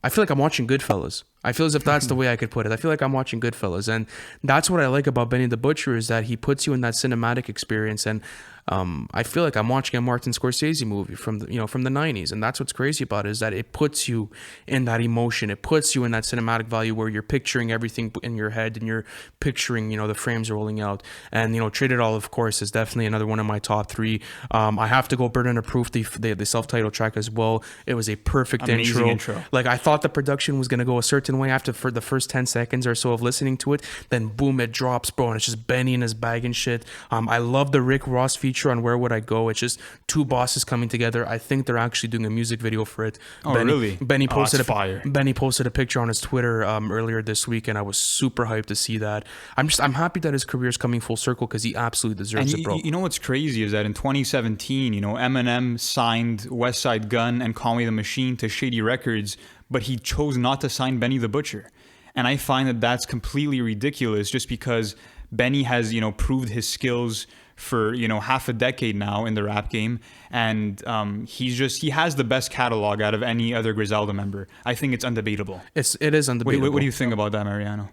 feel like I'm watching Goodfellas. I feel as if that's the way I could put it. I feel like I'm watching Goodfellas, and that's what I like about Benny the Butcher, is that he puts you in that cinematic experience. And I feel like I'm watching a Martin Scorsese movie from the 90s, and that's what's crazy about it, is that it puts you in that emotion. It puts you in that cinematic value where you're picturing everything in your head and you're picturing the frames rolling out. And Trade It All, of course, is definitely another one of my top three. I have to go Burden of Proof, the self-titled track as well. It was a perfect Amazing intro. I thought the production was gonna go a certain way for the first 10 seconds or so of listening to it, then boom, it drops, bro, and it's just Benny in his bag and shit. I love the Rick Ross feature on Where Would I Go. It's just two bosses coming together. I think they're actually doing a music video for it. Oh, really? Benny posted fire. Benny posted a picture on his Twitter earlier this week, and I was super hyped to see that. I'm happy that his career is coming full circle, because he absolutely deserves it, bro. You know what's crazy is that in 2017, Eminem signed West Side Gun and Conway the Machine to Shady Records, but he chose not to sign Benny the Butcher. And I find that that's completely ridiculous, just because Benny has, proved his skills for, half a decade now in the rap game. And he has the best catalog out of any other Griselda member. I think it's undebatable. It is undebatable. What do you think about that, Mariano?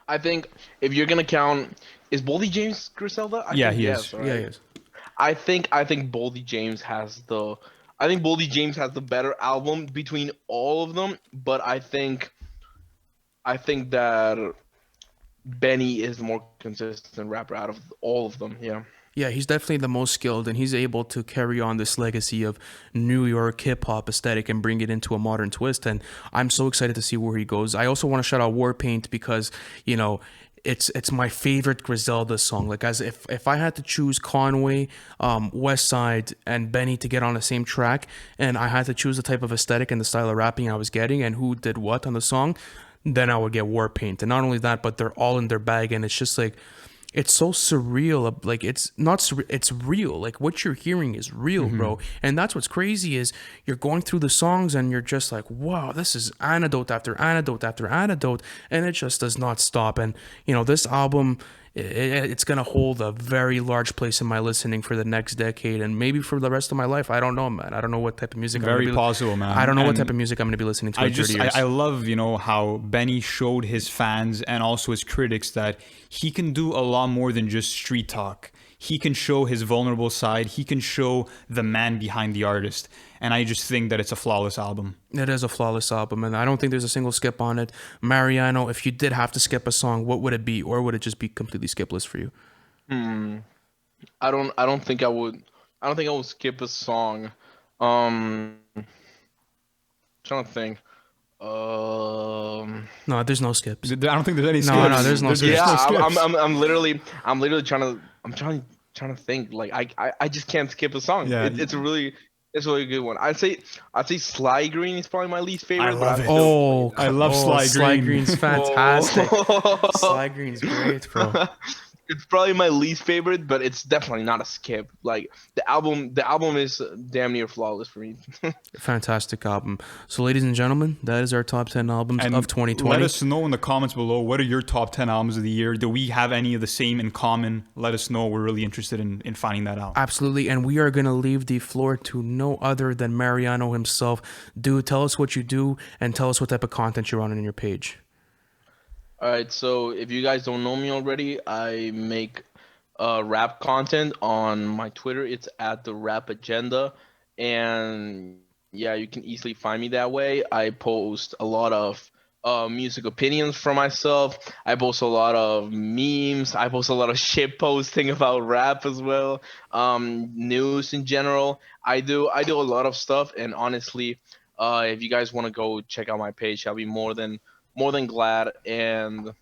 I think if you're going to count, is Boldy James Griselda? Yeah, he is. Right? Yeah, he is. I think Boldy James has the better album between all of them, but I think that Benny is the more consistent rapper out of all of them. Yeah. Yeah, he's definitely the most skilled, and he's able to carry on this legacy of New York hip-hop aesthetic and bring it into a modern twist, and I'm so excited to see where he goes. I also want to shout out Warpaint, because, it's my favorite Griselda song. As if I had to choose Conway, West Side, and Benny to get on the same track, and I had to choose the type of aesthetic and the style of rapping I was getting and who did what on the song, then I would get Warpaint. And not only that, but they're all in their bag, and it's just it's so surreal. It's not it's real. What you're hearing is real, bro. And that's what's crazy, is you're going through the songs and you're just like, wow, this is anecdote after anecdote after anecdote, and it just does not stop. And this album, it's going to hold a very large place in my listening for the next decade, and maybe for the rest of my life. I don't know, man. I don't know what type of music Very possible, man. I don't know what type of music I'm going to be listening to in 30 years. I love, how Benny showed his fans and also his critics that he can do a lot more than just street talk. He can show his vulnerable side. He can show the man behind the artist. And I just think that it's a flawless album. It is a flawless album, and I don't think there's a single skip on it. Mariano, if you did have to skip a song, what would it be? Or would it just be completely skipless for you? I don't think I would skip a song. Trying to think. No, there's no skips. I don't think there's any skips. No, there's no skips. Yeah, no skips. I'm literally trying to think. I just can't skip a song. Yeah. It's a really good one. I'd say Sly Green is probably my least favorite. I love it. I love Sly Green. Sly Green's fantastic. Sly Green's great, bro. It's probably my least favorite, but it's definitely not a skip. Like the album is damn near flawless for me. Fantastic album. So, ladies and gentlemen, that is our top 10 albums of And let 2020. us know in the comments below, what are your top 10 albums of the year? Do we have any of the same in common? Let us know. We're really interested in finding that out. Absolutely. And we are going to leave the floor to no other than Mariano himself. Dude, tell us what you do and tell us what type of content you're on in your page. All right, so if you guys don't know me already, I make rap content on my Twitter. It's at the Rap Agenda, and yeah, you can easily find me that way. I post a lot of music opinions for myself. I post a lot of memes. I post a lot of shit posting about rap as well. News in general. I do a lot of stuff, and honestly, if you guys want to go check out my page, I'll be more than glad. And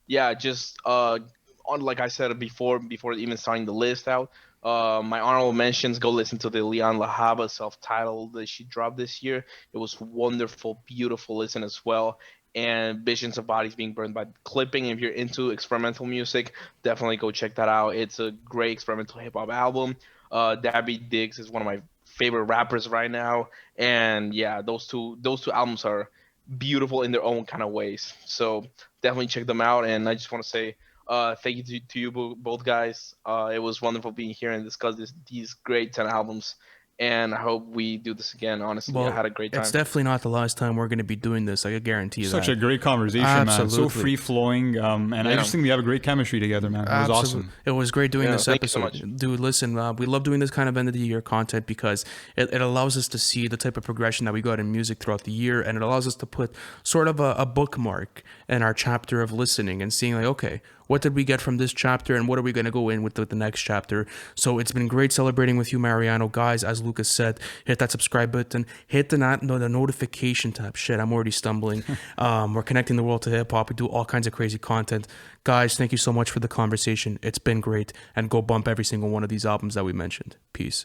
yeah, just on like I said before even starting the list out, my honorable mentions, go listen to the Leon Lahaba self-titled that she dropped this year. It was wonderful, beautiful listen as well. And Visions of Bodies Being Burned by Clipping. If you're into experimental music, definitely go check that out. It's a great experimental hip hop album. Dabby Diggs is one of my favorite rappers right now, and yeah, those two albums are beautiful in their own kind of ways. So definitely check them out. And I just want to say thank you to you both guys. It was wonderful being here and discuss these great 10 albums. And I hope we do this again. Honestly, I Well, had a great it's time. definitely not the last time we're going to be doing this. I can guarantee you Such that. a great conversation, man. So Absolutely. free flowing. And I Yeah. just think we have a great chemistry together, man. It was Absolutely. awesome. It was great doing Yeah, this thank you so episode. much. Dude, listen, we love doing this kind of end of the year content because it allows us to see the type of progression that we got in music throughout the year. And it allows us to put sort of a bookmark in our chapter of listening and seeing, like, okay, what did we get from this chapter and what are we going to go in with the next chapter? So it's been great celebrating with you, Mariano. Guys, as Lucas said, hit that subscribe button, hit the notification tab. Shit, I'm already stumbling. We're connecting the world to hip hop. We do all kinds of crazy content. Guys, thank you so much for the conversation. It's been great. And go bump every single one of these albums that we mentioned. Peace.